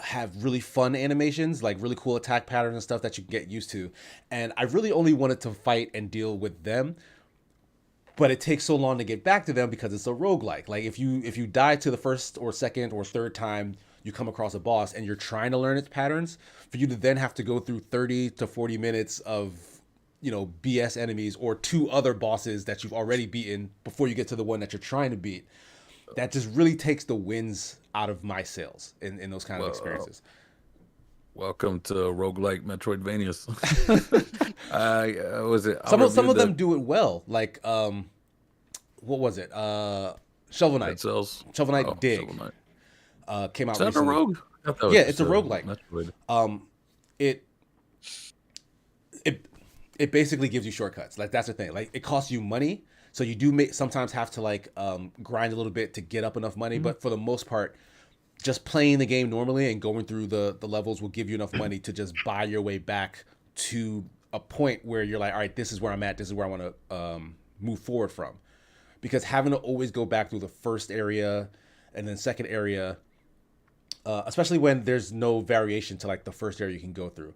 have really fun animations, like really cool attack patterns and stuff that you can get used to. And I really only wanted to fight and deal with them, but it takes so long to get back to them because it's a roguelike. Like if you die to the first or second or third time you come across a boss and you're trying to learn its patterns, for you to then have to go through 30 to 40 minutes of BS enemies or two other bosses that you've already beaten before you get to the one that you're trying to beat, that just really takes the wins out of my sails in those kind of experiences. Welcome to roguelike Metroidvanias. I was it? I Some reviewed of the them do it well. Like what was it? Shovel Dead Knight. Cells. Shovel Knight Dig Shovel Knight. came out Is that a recently. rogue? I thought that was Yeah, just it's a roguelike. Metroid. It it it basically gives you shortcuts. Like that's the thing. Like it costs you money, so you do sometimes have to like grind a little bit to get up enough money. But for the most part, just playing the game normally and going through the levels will give you enough money to just buy your way back to a point where you're like, all right, this is where I'm at. This is where I want to move forward from. Because having to always go back through the first area and then second area, especially when there's no variation to like the first area you can go through,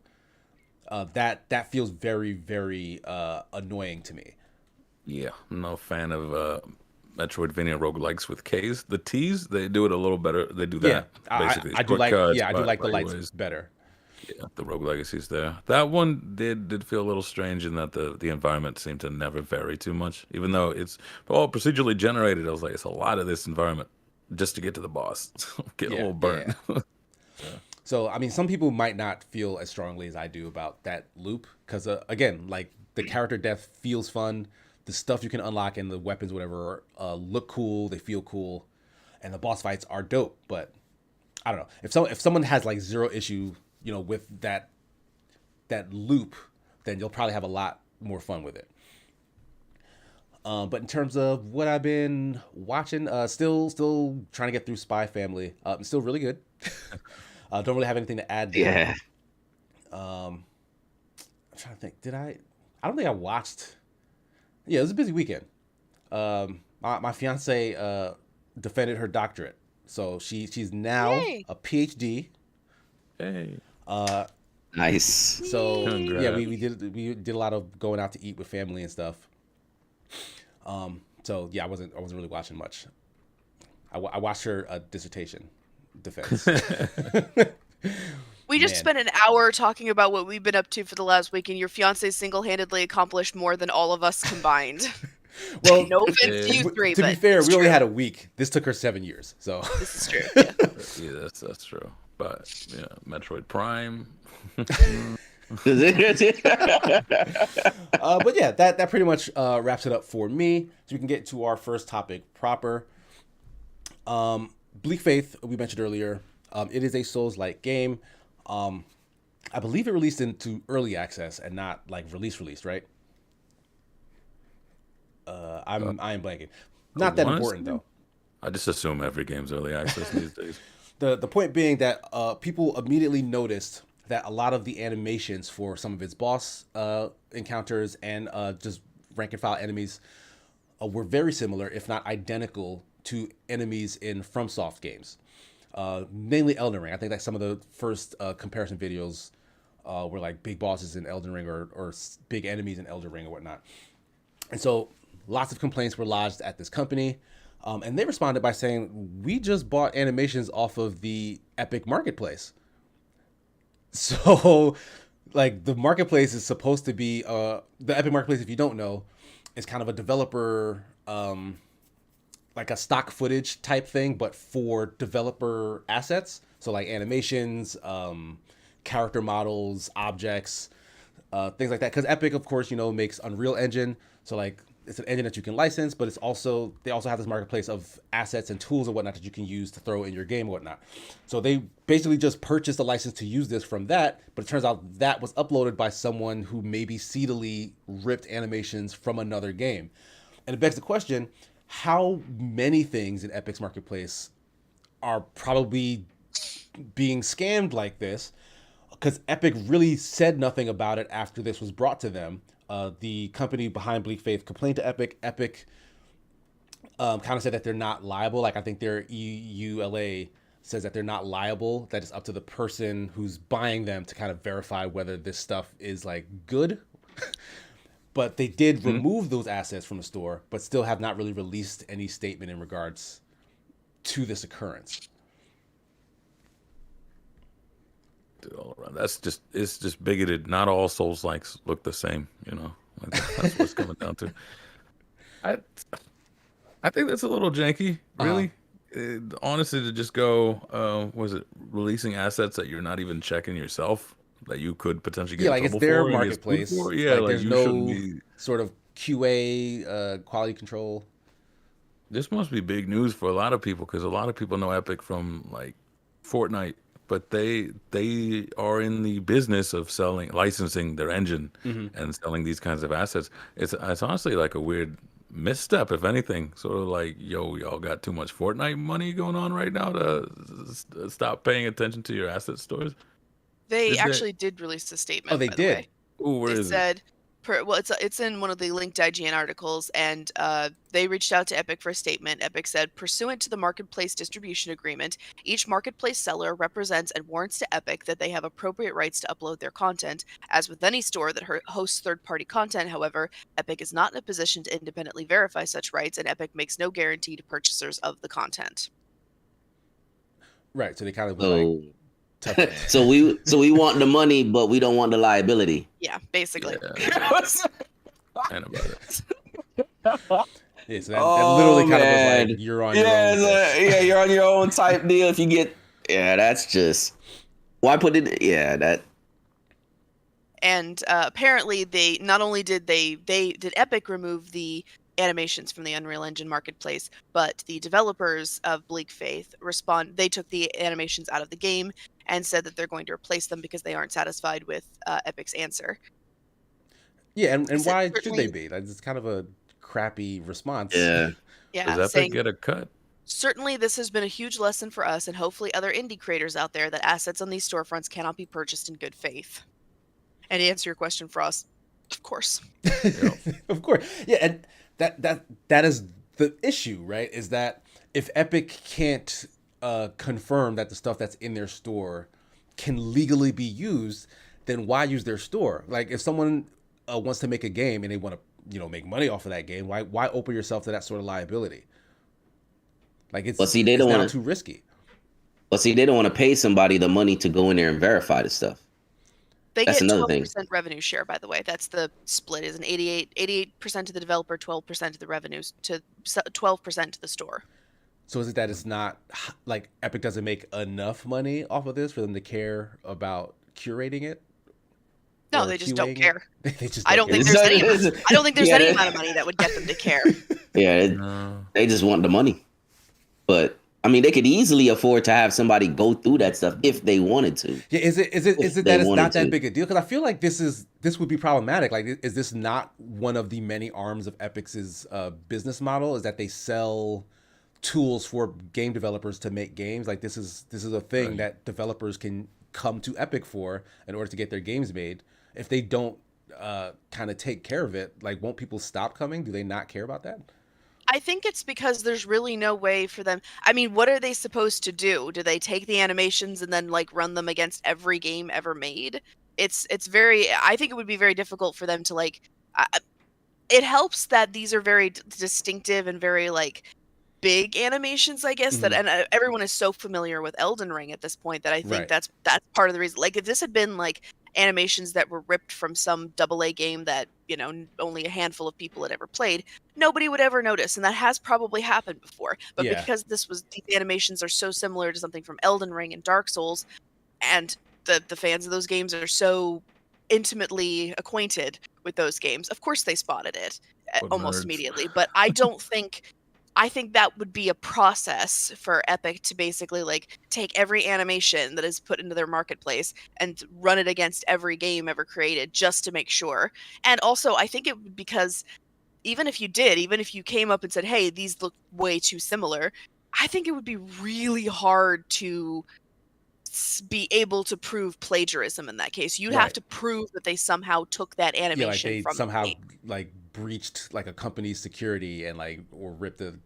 that feels very very annoying to me. Yeah, I'm no fan of Metroidvania roguelikes with Ks. The Ts, they do it a little better. They do Yeah, that basically. I do like Shortcuts, I do like the right lights ways. better. Yeah, the rogue legacy's there. That one did feel a little strange in that the environment seemed to never vary too much, even though it's all procedurally generated. I was like, it's a lot of this environment just to get to the boss. Get a Yeah, little burnt. yeah. So, I mean, some people might not feel as strongly as I do about that loop because, again, like the character death feels fun. The stuff you can unlock and the weapons, whatever, look cool. They feel cool, and the boss fights are dope. But I don't know if someone has like zero issue, with that loop, then you'll probably have a lot more fun with it. But in terms of what I've been watching, still trying to get through Spy Family. It's still really good. Don't really have anything to add there. Yeah. I'm trying to think. I don't think I watched. Yeah, it was a busy weekend. My fiance defended her doctorate, so she's now Yay. a PhD. Hey, Nice. So yeah, Congrats. we did a lot of going out to eat with family and stuff. So yeah, I wasn't really watching much. I watched her dissertation defense. We just Man. spent an hour talking about what we've been up to for the last week, and your fiance single-handedly accomplished more than all of us combined. Well, No offense to you three, to but be fair, it's we only true. had a week. This took her 7 years. So This is true. Yeah. Yeah, that's true. But yeah, Metroid Prime. but yeah, that pretty much wraps it up for me. So we can get to our first topic proper. Bleak Faith, we mentioned earlier. It is a Souls-like game. I believe it released into early access and not like release, right? I am blanking. Not that important though. I just assume every game's early access these days. The point being that people immediately noticed that a lot of the animations for some of its boss encounters and just rank and file enemies were very similar, if not identical, to enemies in FromSoft games. Mainly Elden Ring. I think that some of the first comparison videos were like big bosses in Elden Ring or big enemies in Elden Ring or whatnot. And so lots of complaints were lodged at this company. And they responded by saying, we just bought animations off of the Epic Marketplace. So, like, the marketplace is supposed to be, the Epic Marketplace, if you don't know, is kind of a developer, like a stock footage type thing, but for developer assets. So, like, animations, character models, objects, things like that. Because Epic, of course, makes Unreal Engine. So, like, it's an engine that you can license, but they also have this marketplace of assets and tools and whatnot that you can use to throw in your game and whatnot. So they basically just purchased a license to use this from that, but it turns out that was uploaded by someone who maybe seedily ripped animations from another game. And it begs the question, how many things in Epic's marketplace are probably being scammed like this? Because Epic really said nothing about it after this was brought to them. The company behind Bleak Faith complained to Epic. Epic kind of said that they're not liable. Like, I think their EULA says that they're not liable. That it's up to the person who's buying them to kind of verify whether this stuff is like good. But they did remove those assets from the store, but still have not really released any statement in regards to this occurrence. All around. It's just bigoted. Not all Souls likes look the same, Like that's what it's coming down to. I think that's a little janky, really. Honestly, to just go, was it releasing assets that you're not even checking yourself that you could potentially get Yeah, in like it's trouble their for and get sued marketplace. for? Yeah, Like like there's you shouldn't no be. sort of QA quality control. This must be big news for a lot of people because a lot of people know Epic from like Fortnite, but they are in the business of licensing their engine and selling these kinds of assets. It's honestly like a weird misstep, if anything. Sort of like, yo, y'all got too much Fortnite money going on right now to stop paying attention to your asset stores. They actually did release a statement. Oh, they by the did? way. Ooh, where They is it? said, it's in one of the linked IGN articles, and they reached out to Epic for a statement. Epic said, pursuant to the marketplace distribution agreement, each marketplace seller represents and warrants to Epic that they have appropriate rights to upload their content. As with any store that hosts third-party content, however, Epic is not in a position to independently verify such rights, and Epic makes no guarantee to purchasers of the content. Right. So they kind of were like, so we want the money, but we don't want the liability. Yeah, basically. Yeah. And about it. Yeah, so that literally kind of was like, you're on your own. Yeah, you're on your own type deal. If you get, that's just why put it. Yeah, that. And apparently, they not only did Epic remove the animations from the Unreal Engine marketplace, but the developers of Bleak Faith they took the animations out of the game and said that they're going to replace them because they aren't satisfied with Epic's answer. Yeah, and why should they be? It's kind of a crappy response. Yeah. Yeah. Does Epic get a cut? Certainly, this has been a huge lesson for us and hopefully other indie creators out there that assets on these storefronts cannot be purchased in good faith. And to answer your question, Frost, of course. Of course. Yeah, and that is the issue, right? Is that if Epic can't confirm that the stuff that's in their store can legally be used, then why use their store? Like if someone wants to make a game and they want to, make money off of that game, why open yourself to that sort of liability? Like it's now too risky. Well, see, they don't want to pay somebody the money to go in there and verify the stuff. They get 12% revenue share, by the way. That's the split, is an 88% to the developer, 12% to the revenues, to 12% to the store. So is it that it's not, like, Epic doesn't make enough money off of this for them to care about curating it? No, they just don't care. They just I don't think there's any. I don't think there's any amount of money that would get them to care. Yeah, they just want the money. But I mean, they could easily afford to have somebody go through that stuff if they wanted to. Yeah, is it that it's not that big a deal? Because I feel like this would be problematic. Like, is this not one of the many arms of Epic's business model? Is that they sell tools for game developers to make games? Like this is a thing that developers can come to Epic for in order to get their games made. If they don't kind of take care of it, like, won't people stop coming? Do they not care about that? I think it's because there's really no way for them. I mean, what are they supposed to do? Do they take the animations and then like run them against every game ever made? It's very. I think it would be very difficult for them to like. It helps that these are very distinctive and very like big animations, I guess. That and everyone is so familiar with Elden Ring at this point that I think that's part of the reason. Like if this had been like animations that were ripped from some AA game that only a handful of people had ever played, nobody would ever notice, and that has probably happened before. But because these animations are so similar to something from Elden Ring and Dark Souls, and the fans of those games are so intimately acquainted with those games, of course they spotted it almost immediately. But I think that would be a process for Epic to basically like take every animation that is put into their marketplace and run it against every game ever created just to make sure. And also, I think it would, because even if you came up and said, hey, these look way too similar, I think it would be really hard to be able to prove plagiarism in that case. You'd have to prove that they somehow took that animation like from somehow the game. Like breached like a company's security and like or ripped the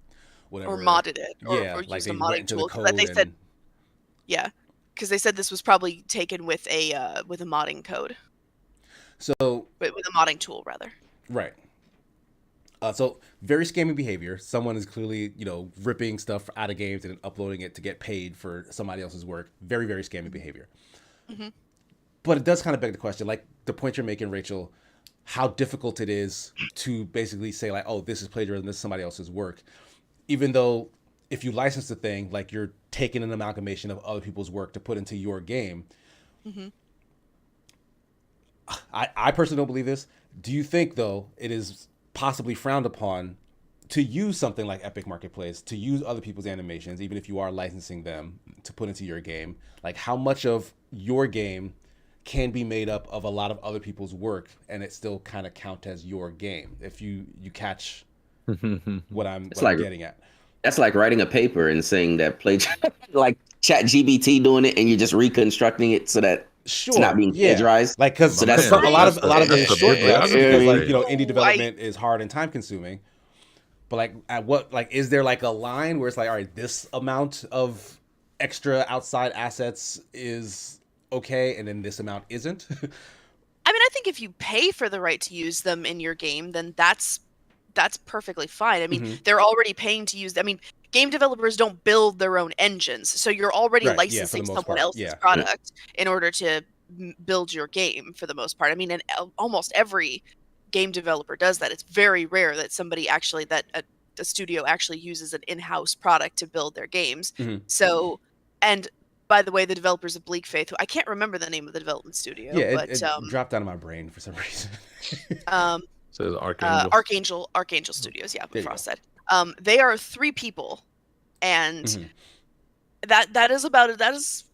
whatever, or modded it, or like used a they modding went into tool. the code They said, because they said this was probably taken with a modding code. So with a modding tool, rather. Right. So very scammy behavior. Someone is clearly, ripping stuff out of games and uploading it to get paid for somebody else's work. Very, very scammy behavior. Mm-hmm. But it does kind of beg the question, like the point you're making, Rachel, how difficult it is to basically say like, oh, this is plagiarism, this is somebody else's work. Even though if you license the thing, like you're taking an amalgamation of other people's work to put into your game. Mm-hmm. I personally don't believe this. Do you think, though, it is possibly frowned upon to use something like Epic Marketplace, to use other people's animations, even if you are licensing them to put into your game? Like, how much of your game can be made up of a lot of other people's work and it still kind of count as your game? If you catch what I'm getting at. That's like writing a paper and saying that like ChatGPT doing it and you're just reconstructing it so that it's not being plagiarized. Like, because so that's a lot of it is shortcuts because like indie development is hard and time consuming. But like, at what, like, is there like a line where it's like, all right, this amount of extra outside assets is okay, and then this amount isn't? I mean, I think if you pay for the right to use them in your game, then that's perfectly fine. I mean, they're already paying to use. I mean, game developers don't build their own engines, so you're already licensing someone else's product in order to build your game for the most part. I mean, and almost every game developer does that. It's very rare that somebody actually a studio actually uses an in-house product to build their games. So, and by the way, the developers of Bleak Faith, who I can't remember the name of the development studio. Yeah, but, it dropped out of my brain for some reason. So Archangel. Archangel Studios, yeah, what Frost said. They are 3 people, and that is about it. That's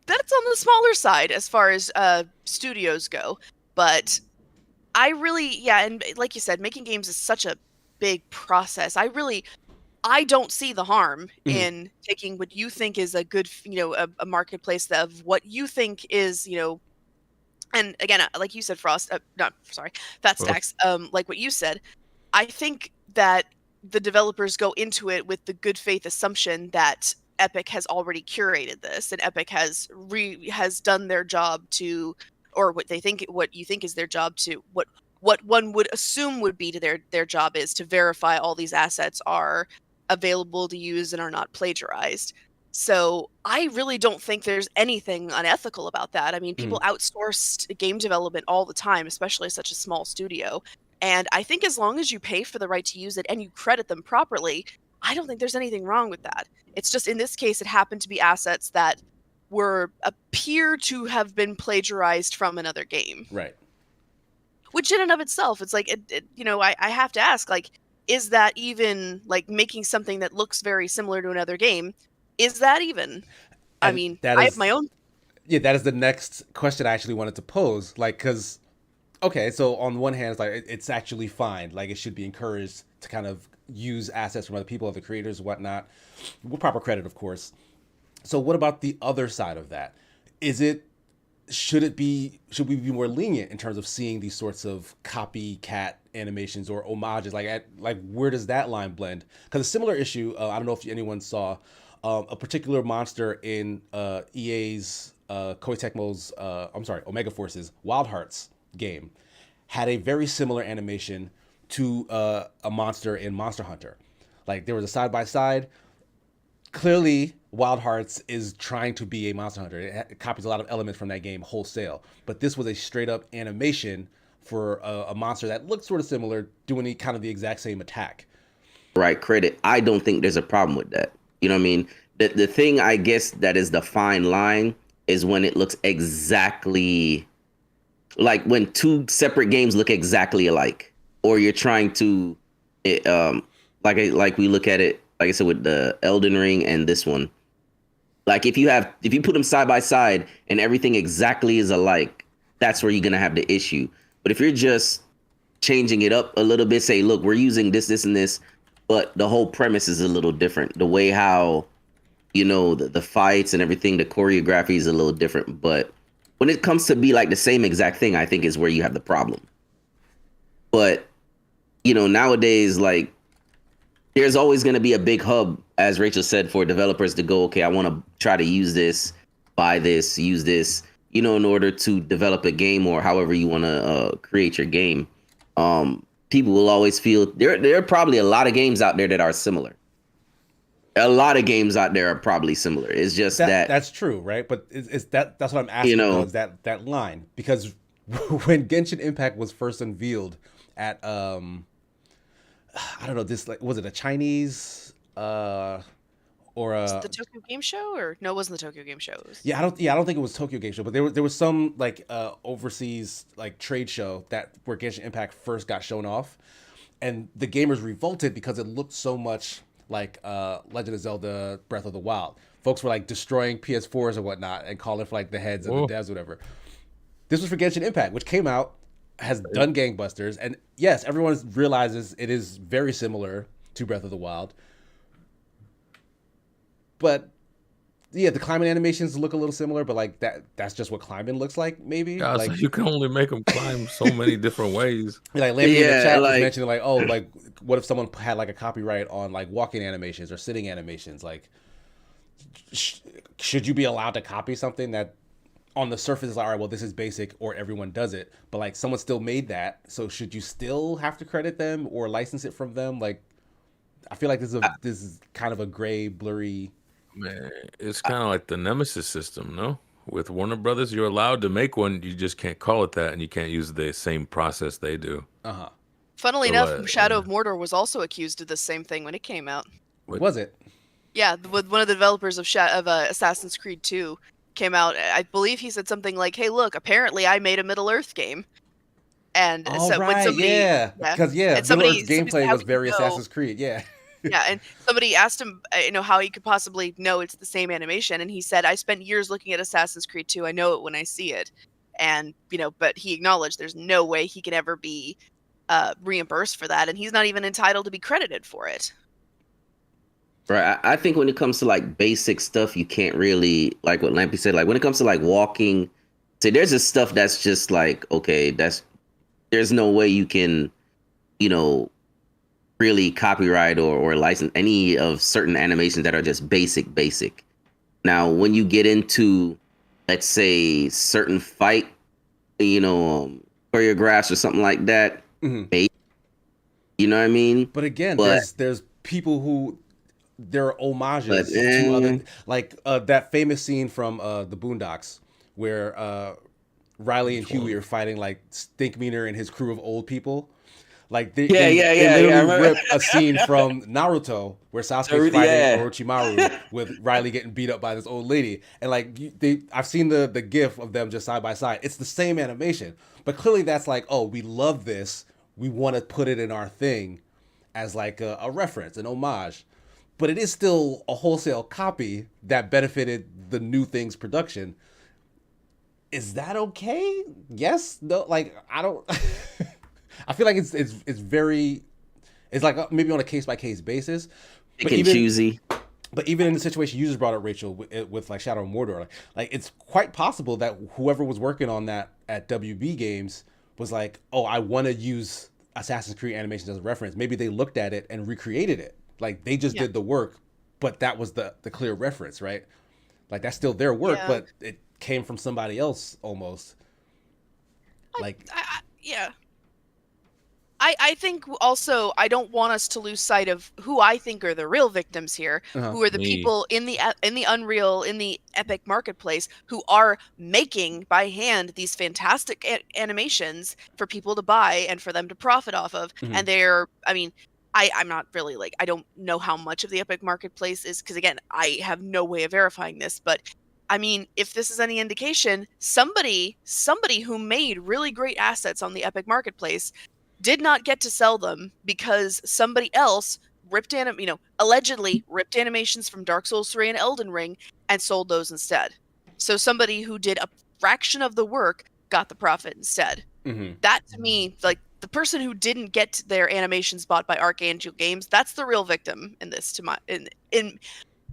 on the smaller side as far as studios go. But I really, and like you said, making games is such a big process. I I don't see the harm in taking what you think is a good, a marketplace of what you think is, and again, like you said, Fat Stacks, like what you said, I think that the developers go into it with the good faith assumption that Epic has already curated this, and Epic has done their job to, or what you think is their job to, what one would assume would be to their job is to verify all these assets are available to use and are not plagiarized. So I really don't think there's anything unethical about that. I mean, people outsource game development all the time, especially such a small studio. And I think as long as you pay for the right to use it and you credit them properly, I don't think there's anything wrong with that. It's just in this case, it happened to be assets that appear to have been plagiarized from another game. Right. Which in and of itself, it's like, I have to ask, like, is that even like making something that looks very similar to another game? Is that even? I mean, I have my own. Yeah, that is the next question I actually wanted to pose. Like, because, okay, so on one hand, it's like it's actually fine. Like, it should be encouraged to kind of use assets from other people, other creators, whatnot, with proper credit, of course. So, what about the other side of that? Should we be more lenient in terms of seeing these sorts of copycat animations or homages? Like where does that line blend? Because a similar issue, I don't know if anyone saw a particular monster in EA's Koei Tecmo's Omega Force's Wild Hearts game had a very similar animation to a monster in Monster Hunter. Like there was a side by side. Clearly, Wild Hearts is trying to be a Monster Hunter. It copies a lot of elements from that game wholesale. But this was a straight up animation for a monster that looked sort of similar, doing kind of the exact same attack. Right, credit. I don't think there's a problem with that. You know what I mean? The thing, I guess, that is the fine line is when it looks exactly like when two separate games look exactly alike, or you're trying to, like we look at it, like I said, with the Elden Ring and this one. Like if you put them side by side and everything exactly is alike, that's where you're gonna have the issue. But if you're just changing it up a little bit, say, look, we're using this, this, and this, but the whole premise is a little different. The way how, the fights and everything, the choreography is a little different. But when it comes to be like the same exact thing, I think is where you have the problem. But, nowadays, like, there's always going to be a big hub, as Rachel said, for developers to go, okay, I want to try to use this, buy this, use this, in order to develop a game or however you want to create your game. People will always feel there are probably a lot of games out there that are similar. A lot of games out there are probably similar. It's just that's true, right? But that's what I'm asking, is that line, because when Genshin Impact was first unveiled at I don't know, this, like, was it a Chinese or was it the Tokyo Game Show, or no? It wasn't the Tokyo Game Show. I don't think it was Tokyo Game Show, but there was some like overseas like trade show where Genshin Impact first got shown off, and the gamers revolted because it looked so much like Legend of Zelda Breath of the Wild. Folks were like destroying PS4s and whatnot and calling for like the heads and the devs, whatever. This was for Genshin Impact, which came out, has done gangbusters, and yes, everyone realizes it is very similar to Breath of the Wild. But yeah, the climbing animations look a little similar, but like that's just what climbing looks like, maybe. Yeah, like so you can only make them climb so many different ways. Like Lammy in the chat was mentioning, like, oh, like what if someone had like a copyright on like walking animations or sitting animations? Like, should you be allowed to copy something that on the surface is like, all right, well, this is basic or everyone does it, but like someone still made that, so should you still have to credit them or license it from them? Like, I feel like this is kind of a gray, blurry. Man, it's kind of like the Nemesis system, no? With Warner Brothers, you're allowed to make one, you just can't call it that, and you can't use the same process they do. Funnily enough, Shadow of Mordor was also accused of the same thing when it came out. Was it? Yeah, one of the developers of Assassin's Creed 2 came out. I believe he said something like, "Hey, look, apparently I made a Middle-earth game." And so right, when somebody, because Middle-earth gameplay was very Assassin's Creed, yeah. Yeah, and somebody asked him, how he could possibly know it's the same animation, and he said, "I spent years looking at Assassin's Creed 2. I know it when I see it." And but he acknowledged there's no way he can ever be reimbursed for that, and he's not even entitled to be credited for it. Right. I think when it comes to like basic stuff, you can't really like what Lampy said. Like when it comes to like walking, say there's this stuff that's just like okay, there's no way you can, you know, really copyright or license any of certain animations that are just basic. Now, when you get into, let's say, certain fight, you know, choreographs or something like that, maybe, you know what I mean? But again, But there's people who there are but homages to other, like that famous scene from the Boondocks where Riley and Huey are fighting like Stinkmeaner and his crew of old people. Like they I literally remember. rip a scene from Naruto where Sasuke's fighting Yeah. Orochimaru with Riley getting beat up by this old lady, and like I've seen the gif of them just side by side. It's the same animation, but clearly that's like, oh, we love this, we want to put it in our thing as like a reference, an homage, but it is still a wholesale copy that benefited the new thing's production. Is that okay? Yes, no, like I don't. I feel like it's very, it's like maybe on a case by case basis. Pick and choosy. But even in the situation you just brought up, Rachel, with like Shadow and Mordor, like it's quite possible that whoever was working on that at WB Games was like, oh, I want to use Assassin's Creed animations as a reference. Maybe they looked at it and recreated it. Like they just did the work, but that was the clear reference, right? Like that's still their work, but it came from somebody else almost. Like, yeah. I think also I don't want us to lose sight of who I think are the real victims here, who are the people in the Unreal, in the Epic marketplace, who are making by hand these fantastic animations for people to buy and for them to profit off of. And they're, I mean, I'm not really like, I don't know how much of the Epic marketplace is, because again, I have no way of verifying this, but I mean, if this is any indication, somebody who made really great assets on the Epic marketplace did not get to sell them because somebody else allegedly ripped animations from Dark Souls 3 and Elden Ring and sold those instead. So somebody who did a fraction of the work got the profit instead. That to me, like the person who didn't get their animations bought by Archangel Games, that's the real victim in this.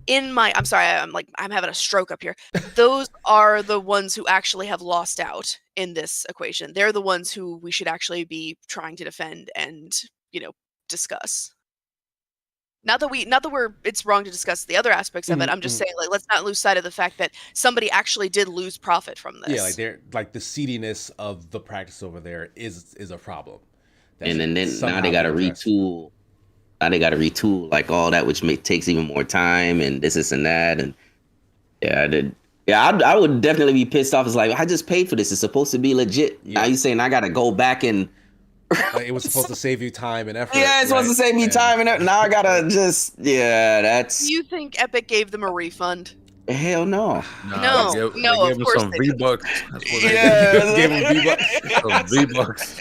I'm sorry, I'm having a stroke up here. Those are the ones who actually have lost out in this equation. They're the ones who we should actually be trying to defend and, discuss. Not that it's wrong to discuss the other aspects of it. I'm just saying, like, let's not lose sight of the fact that somebody actually did lose profit from this. Yeah, like the seediness of the practice over there is a problem. And then now they got to retool. Now they got to retool like all that, which takes even more time and this and that. And I would definitely be pissed off. It's like, I just paid for this. It's supposed to be legit. Yeah. Now you saying I got to go back and like it was supposed to save you time and effort. Yeah, it's supposed to save me time and effort. Now I gotta that's. Do you think Epic gave them a refund? Hell no. No, of course some V-Bucks. That's what they gave them V-Bucks. Some V-Bucks.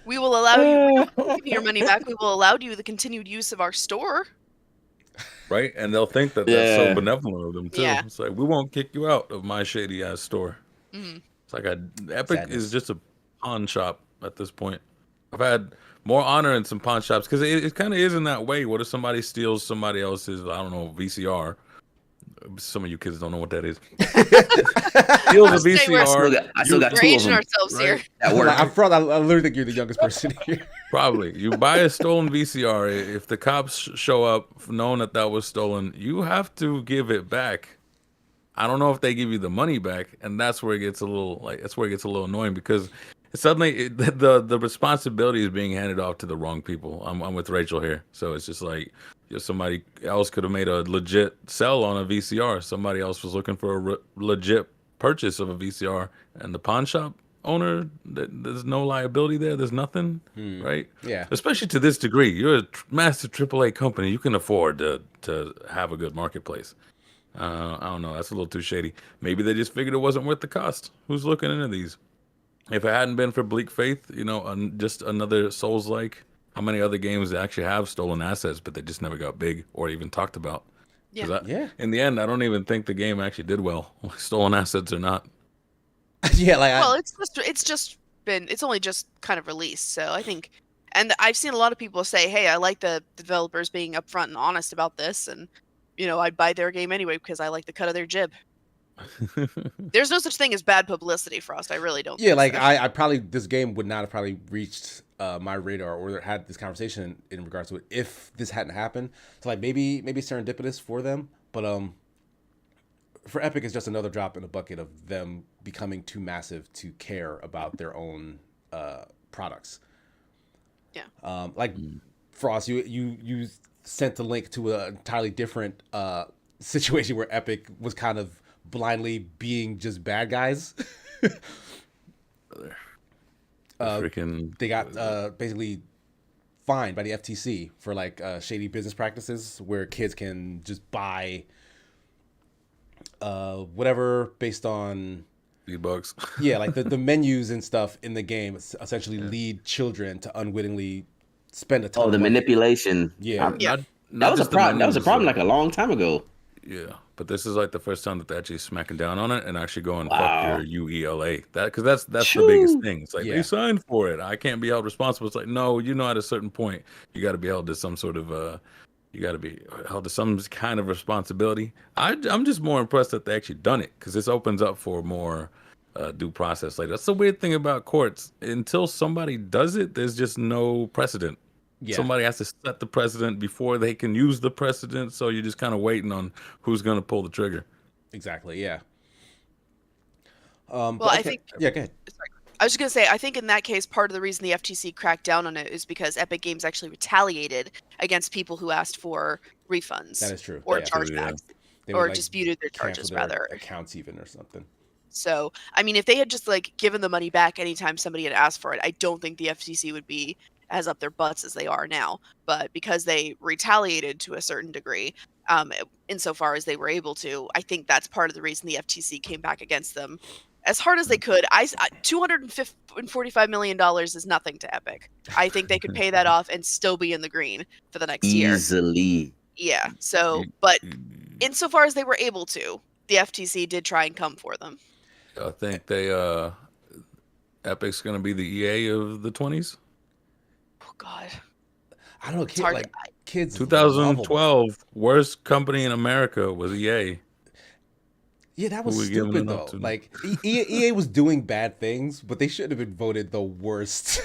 We will allow you to give your money back. We will allow you the continued use of our store. Right? And they'll think that that's so benevolent of them, too. Yeah. It's like, we won't kick you out of my shady-ass store. It's like Epic is just a pawn shop at this point. I've had more honor in some pawn shops, because it kind of is in that way. What if somebody steals somebody else's, I don't know, VCR? Some of you kids don't know what that is. Steals a VCR. I still got two of them. Ourselves right? Here. I literally think you're the youngest person here. Probably. You buy a stolen VCR. If the cops show up knowing that was stolen, you have to give it back. I don't know if they give you the money back, and that's where it gets a little annoying, because suddenly the responsibility is being handed off to the wrong people. I'm with Rachel here, so it's just like, somebody else could have made a legit sell on a VCR. Somebody else was looking for a legit purchase of a VCR, and the pawn shop owner, there's no liability there. There's nothing, right? Yeah. Especially to this degree, you're a massive AAA company. You can afford to have a good marketplace. I don't know. That's a little too shady. Maybe they just figured it wasn't worth the cost. Who's looking into these? If it hadn't been for Bleak Faith, just another Souls-like. How many other games actually have stolen assets, but they just never got big or even talked about? Yeah. In the end, I don't even think the game actually did well, stolen assets or not. Yeah, like it's only just kind of released, so I think And I've seen a lot of people say, hey, I like the developers being upfront and honest about this, and I'd buy their game anyway because I like the cut of their jib. There's no such thing as bad publicity, Frost. I really don't Yeah, think like so. I probably, this game would not have probably reached my radar or had this conversation in regards to it if this hadn't happened. So like maybe serendipitous for them, but for Epic it's just another drop in the bucket of them becoming too massive to care about their own products. Yeah. Like Frost, you sent the link to an entirely different situation where Epic was kind of blindly being just bad guys. Freaking, They got basically fined by the FTC for like shady business practices where kids can just buy whatever based on V-Bucks. yeah, like the menus and stuff in the game essentially lead children to unwittingly spend a ton of the money. manipulation. Yeah. Yeah. That was a just the problem. That was a menus, problem though. like a long time ago. Yeah, but this is like the first time that they're actually smacking down on it and actually going Wow. fuck your UELA. Because that's the biggest Shoo. thing. It's like Yeah. they signed for it. I can't be held responsible. It's like no, at a certain point you got to be held to some sort of you got to be held to some kind of responsibility. I'm just more impressed that they actually done it because this opens up for more due process. Like that's the weird thing about courts. Until somebody does it, there's just no precedent. Yeah. Somebody has to set the precedent before they can use the precedent. So you're just kind of waiting on who's going to pull the trigger. Exactly. Yeah. Well, I think. Yeah. Go ahead. Sorry. I was just gonna say, I think in that case, part of the reason the FTC cracked down on it is because Epic Games actually retaliated against people who asked for refunds. That is true. Or Yeah. chargebacks, They or would, like, disputed their cancel charges their rather. accounts even or something. So, I mean, if they had just like given the money back anytime somebody had asked for it, I don't think the FTC would be as up their butts as they are now. But because they retaliated to a certain degree, insofar as they were able to, I think that's part of the reason the FTC came back against them as hard as they could. $245 million is nothing to Epic. I think they could pay that off and still be in the green for the next year. Easily. Yeah. So, but insofar as they were able to, the FTC did try and come for them. I think Epic's going to be the EA of the 20s. Oh God. I don't know. It's hard. Kids. love 'em. 2012, worst company in America was EA. Yeah, that Who was we giving stupid it up though. to? Like EA was doing bad things, but they shouldn't have been voted the worst.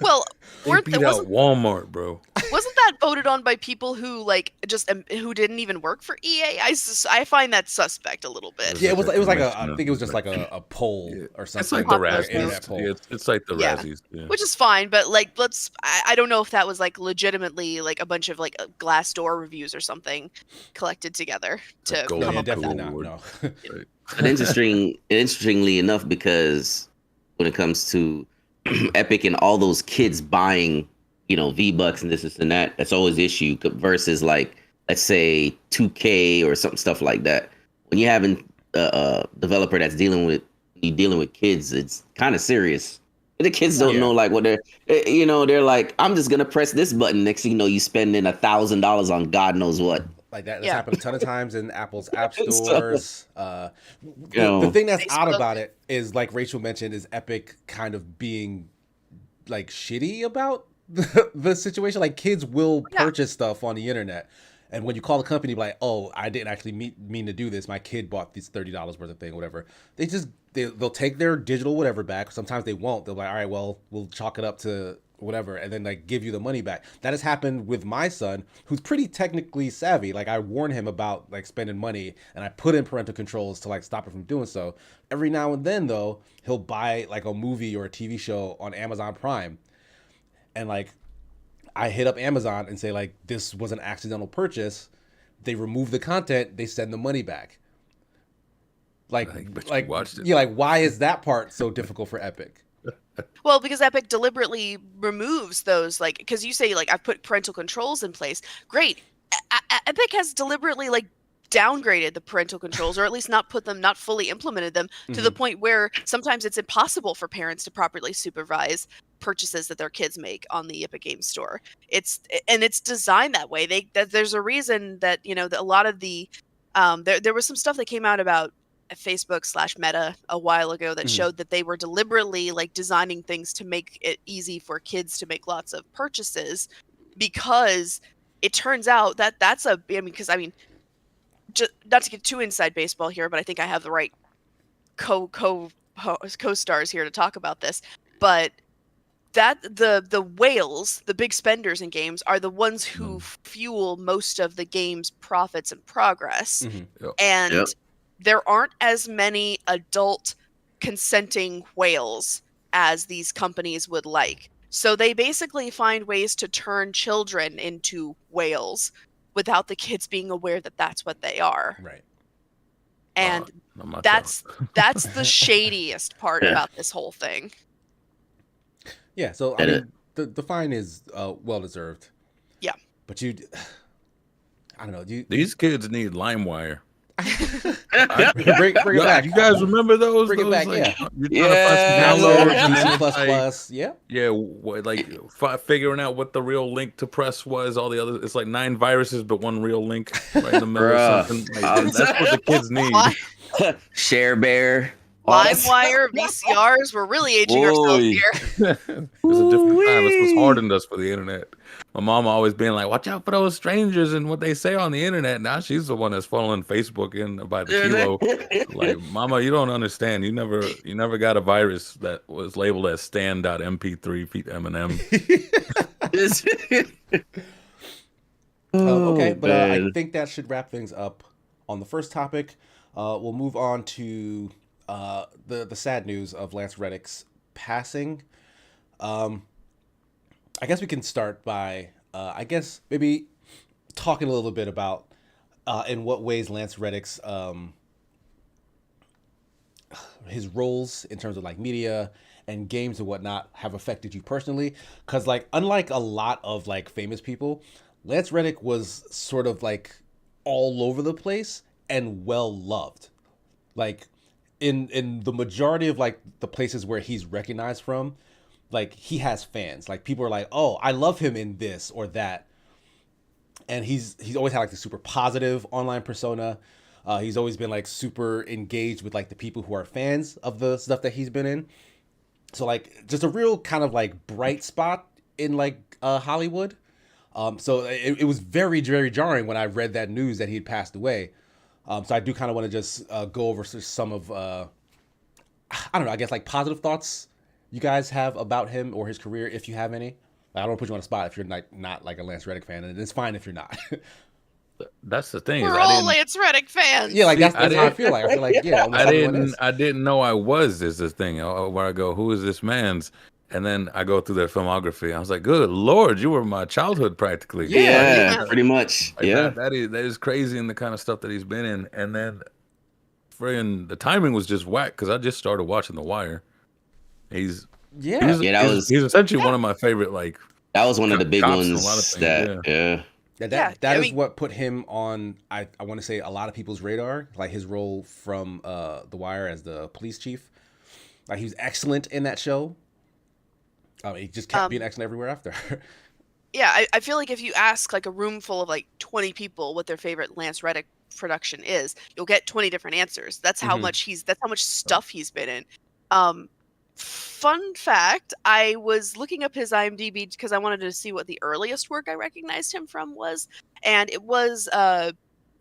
Well, They beat out Walmart, bro. wasn't that voted on by people who like just who didn't even work for EA? I find that suspect a little bit. Yeah, it was like I Commissioner. think it was just like a poll or something. It's like the Popular Razzies. internet poll. Yeah, it's like the Yeah. Razzies. Yeah. Which is fine, but like I don't know if that was like legitimately like a bunch of like Glassdoor reviews or something collected together to Like Golden come Yeah, up with that. definitely not. No. Right. But interestingly enough, because when it comes to Epic and all those kids buying, V-Bucks and this and that, that's always the issue versus like, let's say 2K or stuff like that. When you're having a developer that's dealing with kids, it's kind of serious. The kids don't know like what they're like, I'm just going to press this button. Next thing you know, you spending $1,000 on God knows what. Like that's Yeah. happened a ton of times in Apple's app stores. The know. thing that's odd Facebook. about it is, like Rachel mentioned, is Epic kind of being like shitty about the situation. Like kids will purchase stuff on the internet, and when you call the company, like, "Oh, I didn't actually mean to do this. My kid bought this $30 worth of thing, whatever." They'll take their digital whatever back. Sometimes they won't. They'll be like, "All right, well, we'll chalk it up to whatever," and then like give you the money back. That has happened with my son, who's pretty technically savvy. Like I warn him about like spending money, and I put in parental controls to like stop him from doing so. Every now and then though, he'll buy like a movie or a TV show on Amazon Prime, and like I hit up Amazon and say like, this was an accidental purchase. They remove the content, they send the money back. But you watched it. Yeah, like why is that part so difficult for Epic? Well, because Epic deliberately removes those, like, because you say, like, I've put parental controls in place. Great. Epic has deliberately, like, downgraded the parental controls, or at least not fully implemented them to the point where sometimes it's impossible for parents to properly supervise purchases that their kids make on the Epic Games Store. It's designed that way. There's a reason that, that a lot of the, there was some stuff that came out about Facebook/Meta a while ago that showed that they were deliberately like designing things to make it easy for kids to make lots of purchases, because it turns out that that's a, I mean, because I mean, just not to get too inside baseball here, but I think I have the right co-stars here to talk about this. But that the whales, the big spenders in games, are the ones who fuel most of the game's profits and progress. And there aren't as many adult consenting whales as these companies would like. So they basically find ways to turn children into whales without the kids being aware that that's what they are. Right. And that's the shadiest part about this whole thing. Yeah, so I mean, the fine is well deserved. Yeah. But I don't know. These kids need LimeWire. bring it back. You guys remember those? Bring it back, like, yeah. Downloads, yeah. Yeah, like figuring out what the real link to press was. All the other, it's like 9 viruses, but 1 real link right in the middle of something. Like, that's what the kids need. Share Bear. LimeWire, VCRs. We're really aging ourselves here. It was a different time. This was hardened us for the internet. My mom always being like, "Watch out for those strangers and what they say on the internet." Now she's the one that's following Facebook in by the kilo. Like, Mama, you don't understand. You never got a virus that was labeled as stan.mp3 feet Eminem. Okay, but I think that should wrap things up on the first topic. We'll move on to the sad news of Lance Reddick's passing. I guess we can start by maybe talking a little bit about in what ways Lance Reddick's his roles in terms of like media and games and whatnot have affected you personally. Because like, unlike a lot of like famous people, Lance Reddick was sort of like all over the place and well loved. Like in the majority of like the places where he's recognized from, like he has fans. Like people are like, "Oh, I love him in this or that." And he's always had like the super positive online persona. He's always been like super engaged with like the people who are fans of the stuff that he's been in. So like just a real kind of like bright spot in like Hollywood. So it was very, very jarring when I read that news that he had passed away. So I do kind of want to just go over some of I don't know, I guess like positive thoughts you guys have about him or his career, if you have any. I don't want to put you on the spot if you're not like a Lance Reddick fan, and it's fine if you're not. That's the thing. We're all Lance Reddick fans. Yeah, like that's how I feel like. I feel like I didn't know I was is the thing. Where I go, who is this man's? And then I go through their filmography. I was like, good Lord, you were my childhood practically. Yeah, pretty much. Like that is crazy in the kind of stuff that he's been in. And then the timing was just whack because I just started watching The Wire. He's essentially one of my favorite, like, that was one of the big ones. That is what put him on, I want to say, a lot of people's radar, like his role from The Wire as the police chief. Like he was excellent in that show. He just kept being excellent everywhere after. Yeah, I feel like if you ask like a room full of like 20 people what their favorite Lance Reddick production is, you'll get 20 different answers. That's how much stuff he's been in. Fun fact, I was looking up his IMDb because I wanted to see what the earliest work I recognized him from was, and it was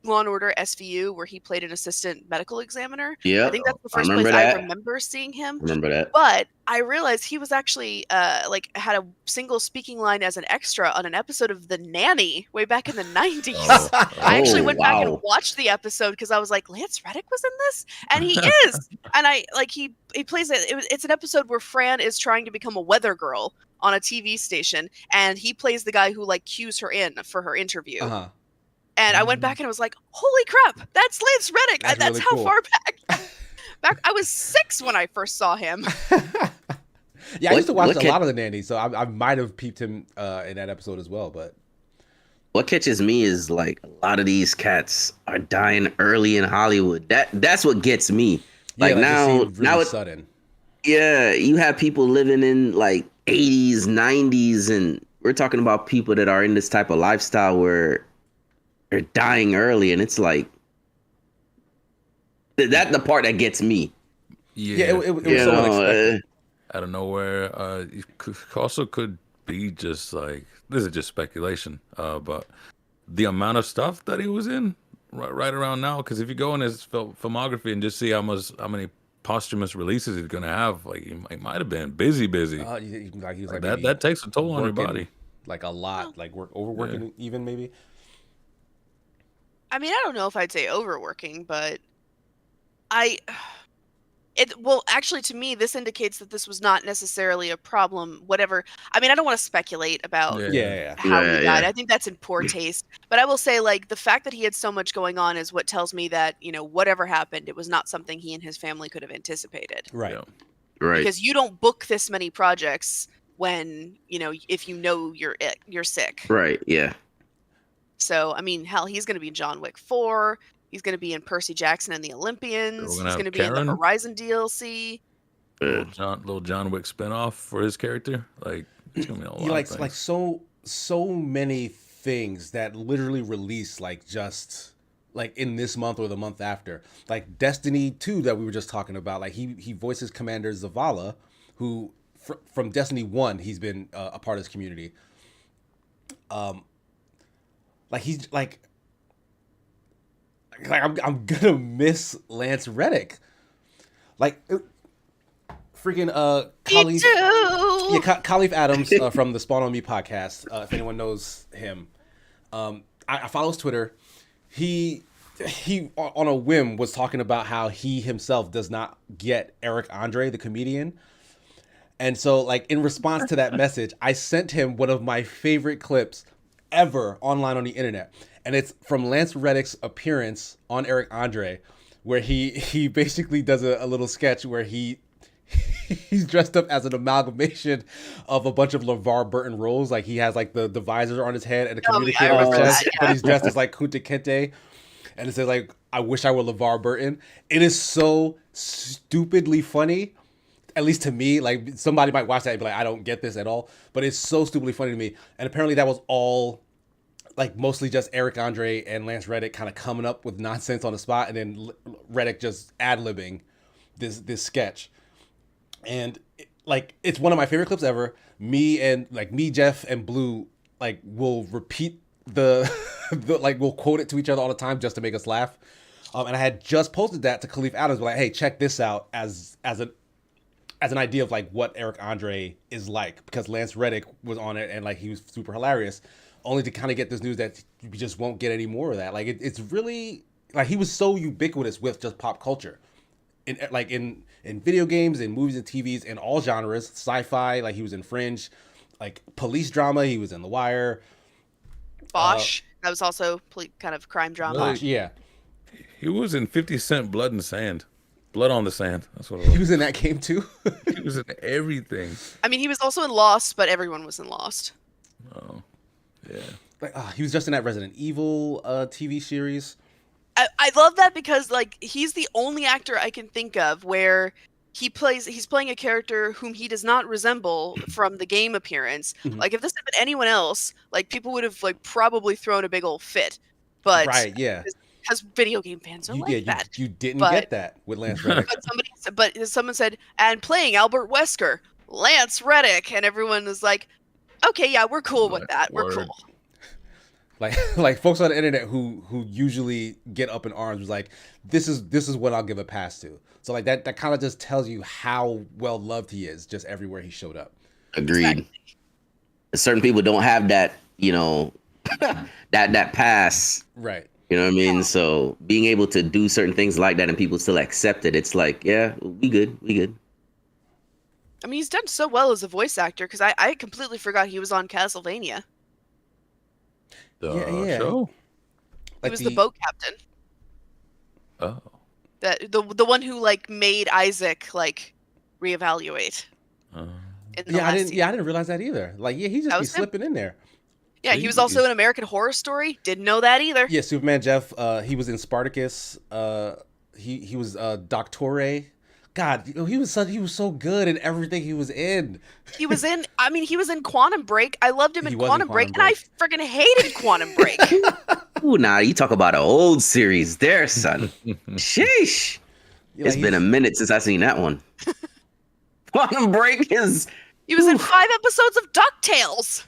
Law and Order SVU, where he played an assistant medical examiner. Yeah, I think that's the first place I remember seeing him. Remember that. But I realized he was actually had a single speaking line as an extra on an episode of The Nanny way back in the 90s. I actually went back and watched the episode because I was like, Lance Reddick was in this, and he is. And he plays it. It's an episode where Fran is trying to become a weather girl on a TV station, and he plays the guy who like cues her in for her interview. And I went back and I was like, holy crap, that's Lance Reddick. That's really how cool. Far back. I was 6 when I first saw him. Yeah, I used to watch a lot of The Nanny, so I might have peeped him in that episode as well. But what catches me is like a lot of these cats are dying early in Hollywood. That's what gets me. Like now it's sudden. Yeah, you have people living in like 80s, 90s, and we're talking about people that are in this type of lifestyle where they're dying early, and it's like, That's the part that gets me. Yeah, it was so unexpected. Out of nowhere. It also could be just like, this is just speculation, but the amount of stuff that he was in right around now. Because if you go in his filmography and just see how many posthumous releases he's gonna have, like he might have been busy. He was like That takes a toll on your body. Like a lot, like overworking even maybe. I mean, I don't know if I'd say overworking, but actually, to me, this indicates that this was not necessarily a problem. Whatever. I mean, I don't want to speculate about how he died. I think that's in poor taste. But I will say, like, the fact that he had so much going on is what tells me that, whatever happened, it was not something he and his family could have anticipated. Right. Yeah. Right. Because you don't book this many projects when, if you're sick. Right. Yeah. So, I mean, hell, he's going to be in John Wick 4. He's going to be in Percy Jackson and the Olympians. He's going to be in the Horizon DLC. Little John Wick spinoff for his character. Like, it's going to be a lot He likes of like so many things that literally release like just like in this month or the month after. Like Destiny 2 that we were just talking about. Like he voices Commander Zavala, who from Destiny 1 he's been a part of his community. Like he's like I'm gonna miss Lance Reddick. Like freaking Khalif Adams from the Spawn on Me podcast. If anyone knows him, I follow his Twitter. He on a whim was talking about how he himself does not get Eric Andre, the comedian. And so like in response to that message, I sent him one of my favorite clips ever online on the internet. And it's from Lance Reddick's appearance on Eric Andre, where he basically does a little sketch where he's dressed up as an amalgamation of a bunch of LeVar Burton roles. Like he has like the visor on his head and a communicator on his chest, but he's dressed as like Kunta Kinte. And it says like, I wish I were LeVar Burton. It is so stupidly funny. At least to me, like somebody might watch that and be like, I don't get this at all. But it's so stupidly funny to me. And apparently that was all like mostly just Eric Andre and Lance Reddick kind of coming up with nonsense on the spot, and then Reddick just ad-libbing this sketch. And like it's one of my favorite clips ever. Me, Jeff, and Blue like will repeat the like we'll quote it to each other all the time just to make us laugh. And I had just posted that to Khalif Adams, like, hey, check this out as an idea of like what Eric Andre is like, because Lance Reddick was on it and like he was super hilarious. Only to kind of get this news that we just won't get any more of that. Like it's really like he was so ubiquitous with just pop culture, in video games and movies and TVs in all genres, sci-fi. Like he was in Fringe, like police drama. He was in The Wire. Bosch. That was also kind of crime drama. Bosch, yeah. He was in 50 Cent Blood and Sand. Blood on the Sand. That's what it was. He was in that game too. He was in everything. I mean, he was also in Lost, but everyone was in Lost. Oh. Yeah. Like he was just in that Resident Evil TV series. I love that because like he's the only actor I can think of where he's playing a character whom he does not resemble from the game appearance. Mm-hmm. Like if this had been anyone else, like people would have like probably thrown a big old fit. But right, yeah. Because video game fans don't like that. You didn't get that with Lance Reddick. But someone said, and playing Albert Wesker, Lance Reddick, and everyone was like, okay, yeah, we're cool with that. We're cool. Like folks on the internet who usually get up in arms was like, this is what I'll give a pass to. So like that kind of just tells you how well loved he is just everywhere he showed up. Agreed. Exactly. Certain people don't have that, that pass. Right. You know what I mean? So being able to do certain things like that and people still accept it, it's like, yeah, we good. I mean, he's done so well as a voice actor because I completely forgot he was on Castlevania. Yeah. Show? He was the boat captain. Oh. The one who like made Isaac like reevaluate. I didn't realize that either. Like, yeah, he just be slipping in there. Yeah, he was also in American Horror Story. Didn't know that either. Yeah, Superman Jeff. He was in Spartacus. He was Doctore. God, he was so good in everything he was in. He was in Quantum Break. I loved him in Quantum Break, and I friggin' hated Quantum Break. Ooh, nah, you talk about an old series there, son. Sheesh. It's been a minute since I seen that one. Quantum Break is. He was in 5 episodes of DuckTales.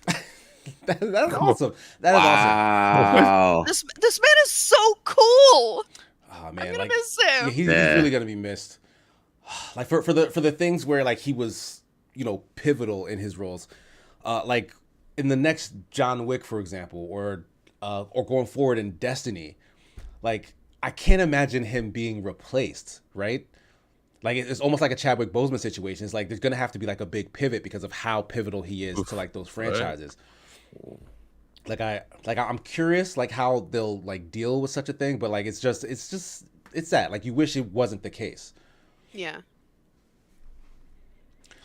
That's awesome. That is wow. This man is so cool. Oh man, I'm gonna like miss him. yeah, he's really gonna be missed. Like for the things where like he was, you know, pivotal in his roles, like in the next John Wick, for example, or going forward in Destiny, like I can't imagine him being replaced, right? Like it's almost like a Chadwick Boseman situation. It's like there's gonna have to be like a big pivot because of how pivotal he is to like those franchises. Right. I'm curious like how they'll like deal with such a thing, but like it's sad. Like you wish it wasn't the case. Yeah.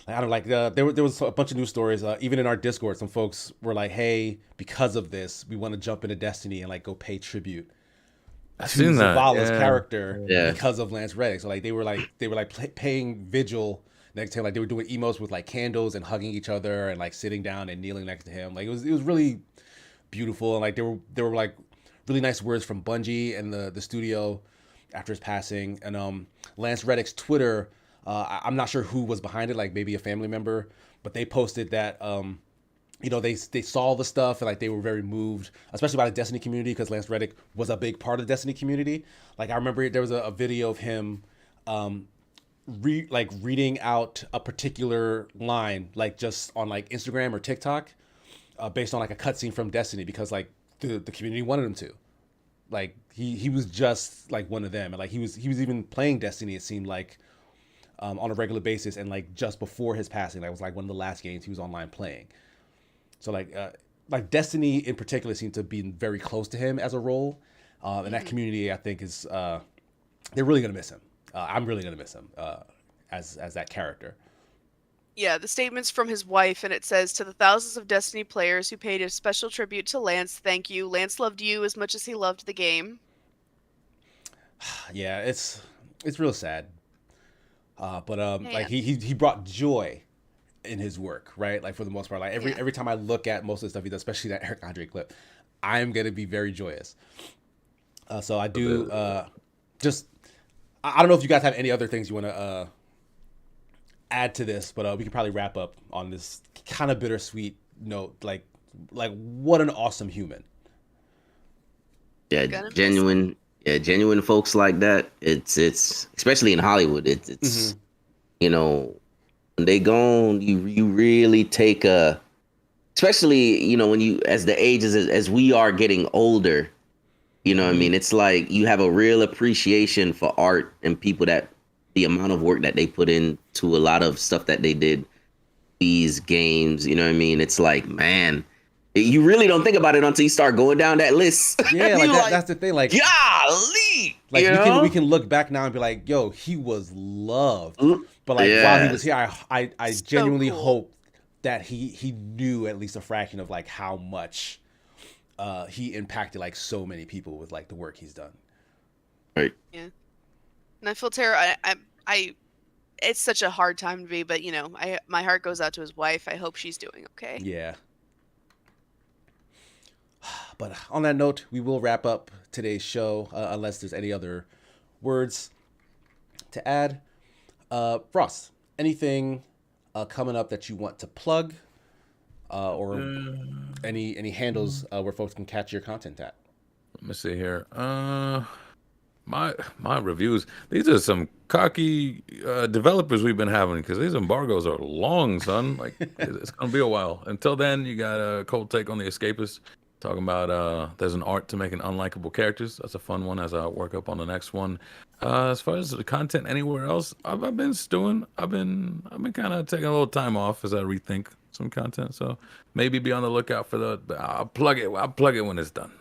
Like, I don't like there was a bunch of news stories. Even in our Discord, some folks were like, "Hey, because of this, we want to jump into Destiny and like go pay tribute to Zavala's character because of Lance Reddick." So like they were paying vigil next to him. Like they were doing emotes with like candles and hugging each other and like sitting down and kneeling next to him. Like it was really beautiful, and like there were like really nice words from Bungie and the studio after his passing. And Lance Reddick's Twitter, I'm not sure who was behind it, like maybe a family member, but they posted that you know, they saw the stuff and like they were very moved, especially by the Destiny community, because Lance Reddick was a big part of the Destiny community. Like I remember there was a video of him reading out a particular line, like just on like Instagram or TikTok, based on like a cutscene from Destiny, because like the community wanted him to. Like he was just like one of them, and like he was even playing Destiny, it seemed like, on a regular basis, and like just before his passing, that was like one of the last games he was online playing. So like Destiny in particular seemed to be very close to him as a role, and that community I think is they're really gonna miss him. I'm really gonna miss him as that character. Yeah, the statement's from his wife, and it says, "To the thousands of Destiny players who paid a special tribute to Lance, thank you. Lance loved you as much as he loved the game." Yeah, it's real sad. But like he brought joy in his work, right? Like for the most part, like every time I look at most of the stuff he does, especially that Eric Andre clip, I'm gonna be very joyous. So I do just I don't know if you guys have any other things you want to add to this, but we could probably wrap up on this kind of bittersweet note. Like what an awesome human. Yeah, genuine folks like that. It's especially in Hollywood. It's you know, when they gone, you really take a, especially, you know, when you, as the ages as we are getting older, you know what I mean? It's like you have a real appreciation for art and people, that the amount of work that they put into a lot of stuff that they did, these games, you know what I mean? It's like, man, you really don't think about it until you start going down that list. Yeah, like, that's the thing. Like, golly, like we can look back now and be like, yo, he was loved. But like while he was here, I genuinely hope that he knew at least a fraction of like how much he impacted like so many people with like the work he's done. Right. Yeah. And I feel terrible. I it's such a hard time to be, but you know, my heart goes out to his wife. I hope she's doing okay. Yeah. But on that note, we will wrap up today's show, unless there's any other words to add. Ross, anything coming up that you want to plug, or any handles where folks can catch your content at? Let me see here. My reviews. These are some cocky developers we've been having, because these embargoes are long, son. Like it's gonna be a while. Until then, you got a cold take on The Escapist, talking about there's an art to making unlikable characters. That's a fun one as I work up on the next one. As far as the content anywhere else, I've been stewing. I've been kind of taking a little time off as I rethink some content. So maybe be on the lookout for the. I'll plug it when it's done.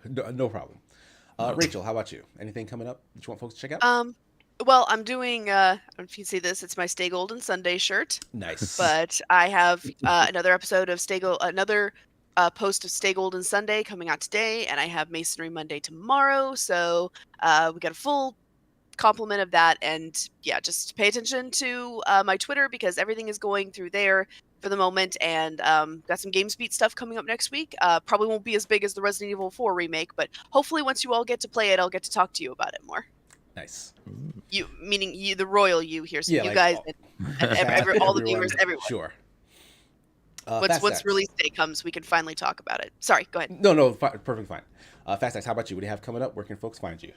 No problem. Rachel, how about you? Anything coming up that you want folks to check out? Well, I'm doing, I don't know if you can see this, it's my Stay Golden Sunday shirt. Nice. But I have another episode of another post of Stay Golden Sunday coming out today, and I have Masonry Monday tomorrow. So we got a full complement of that. And yeah, just pay attention to my Twitter, because everything is going through there for the moment. And got some GamesBeat stuff coming up next week. Probably won't be as big as the Resident Evil 4 remake, but hopefully once you all get to play it, I'll get to talk to you about it more. Nice. You meaning you, the royal you here, so Yeah, you like, guys and all the everyone, viewers, everyone. Sure. Once release day comes, we can finally talk about it. Sorry, go ahead. No, perfectly fine. Fast X, how about you? What do you have coming up? Where can folks find you?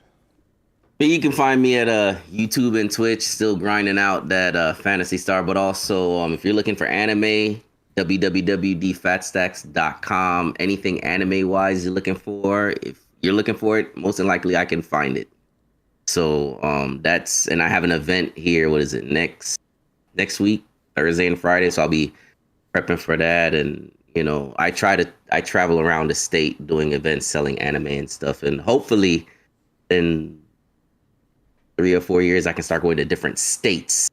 But you can find me at YouTube and Twitch, still grinding out that Fantasy Star. But also, if you're looking for anime, www.dfatstacks.com. Anything anime wise you're looking for, if you're looking for it, most than likely I can find it. So that's, and I have an event here. What is it, next week, Thursday and Friday? So I'll be prepping for that. And I travel around the state doing events, selling anime and stuff, and hopefully in 3 or 4 years I can start going to different states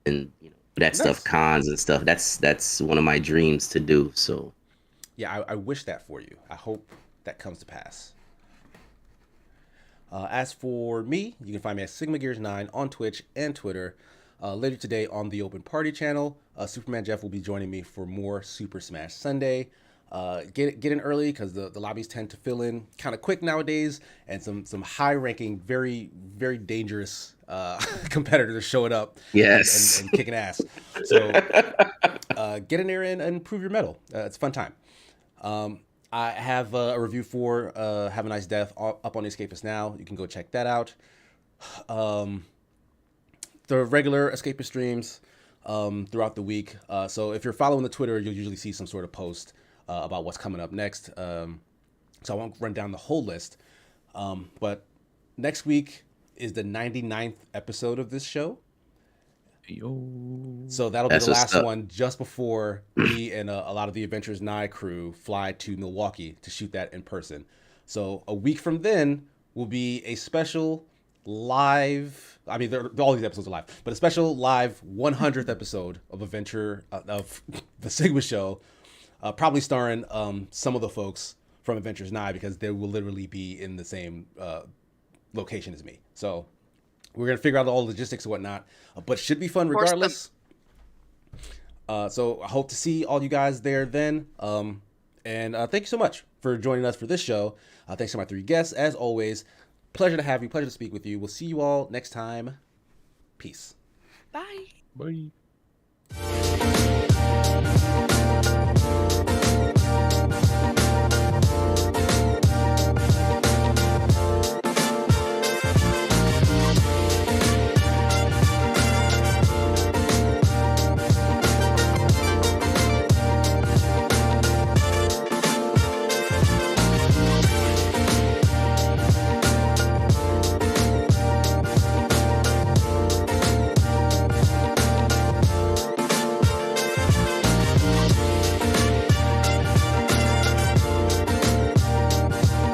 and that stuff, cons and stuff. That's one of my dreams to do. So yeah, I wish that for you. I hope that comes to pass. As for me, you can find me at SigmaGears9 on Twitch and Twitter. Later today on the Open Party channel, Superman Jeff will be joining me for more Super Smash Sunday. Get in early because the lobbies tend to fill in kind of quick nowadays, and some high-ranking, very, very dangerous competitors showing up and kicking ass. So get in there and prove your mettle. It's a fun time. I have a review for Have a Nice Death up on Escapist now. You can go check that out. The regular Escapist streams throughout the week. So if you're following the Twitter, you'll usually see some sort of post about what's coming up next. So I won't run down the whole list. But next week is the 99th episode of this show. So that'll be the last one just before me and a lot of the Adventures Nigh crew fly to Milwaukee to shoot that in person. So a week from then will be a special live, I mean, all these episodes are live, but a special live 100th episode of Adventure of the Sigma Show, probably starring some of the folks from Adventures Nigh, because they will literally be in the same location as me. So we're going to figure out all the logistics and whatnot, but should be fun regardless. So I hope to see all you guys there then. And thank you so much for joining us for this show. Thanks to my 3 guests. As always, pleasure to have you. Pleasure to speak with you. We'll see you all next time. Peace. Bye. Bye.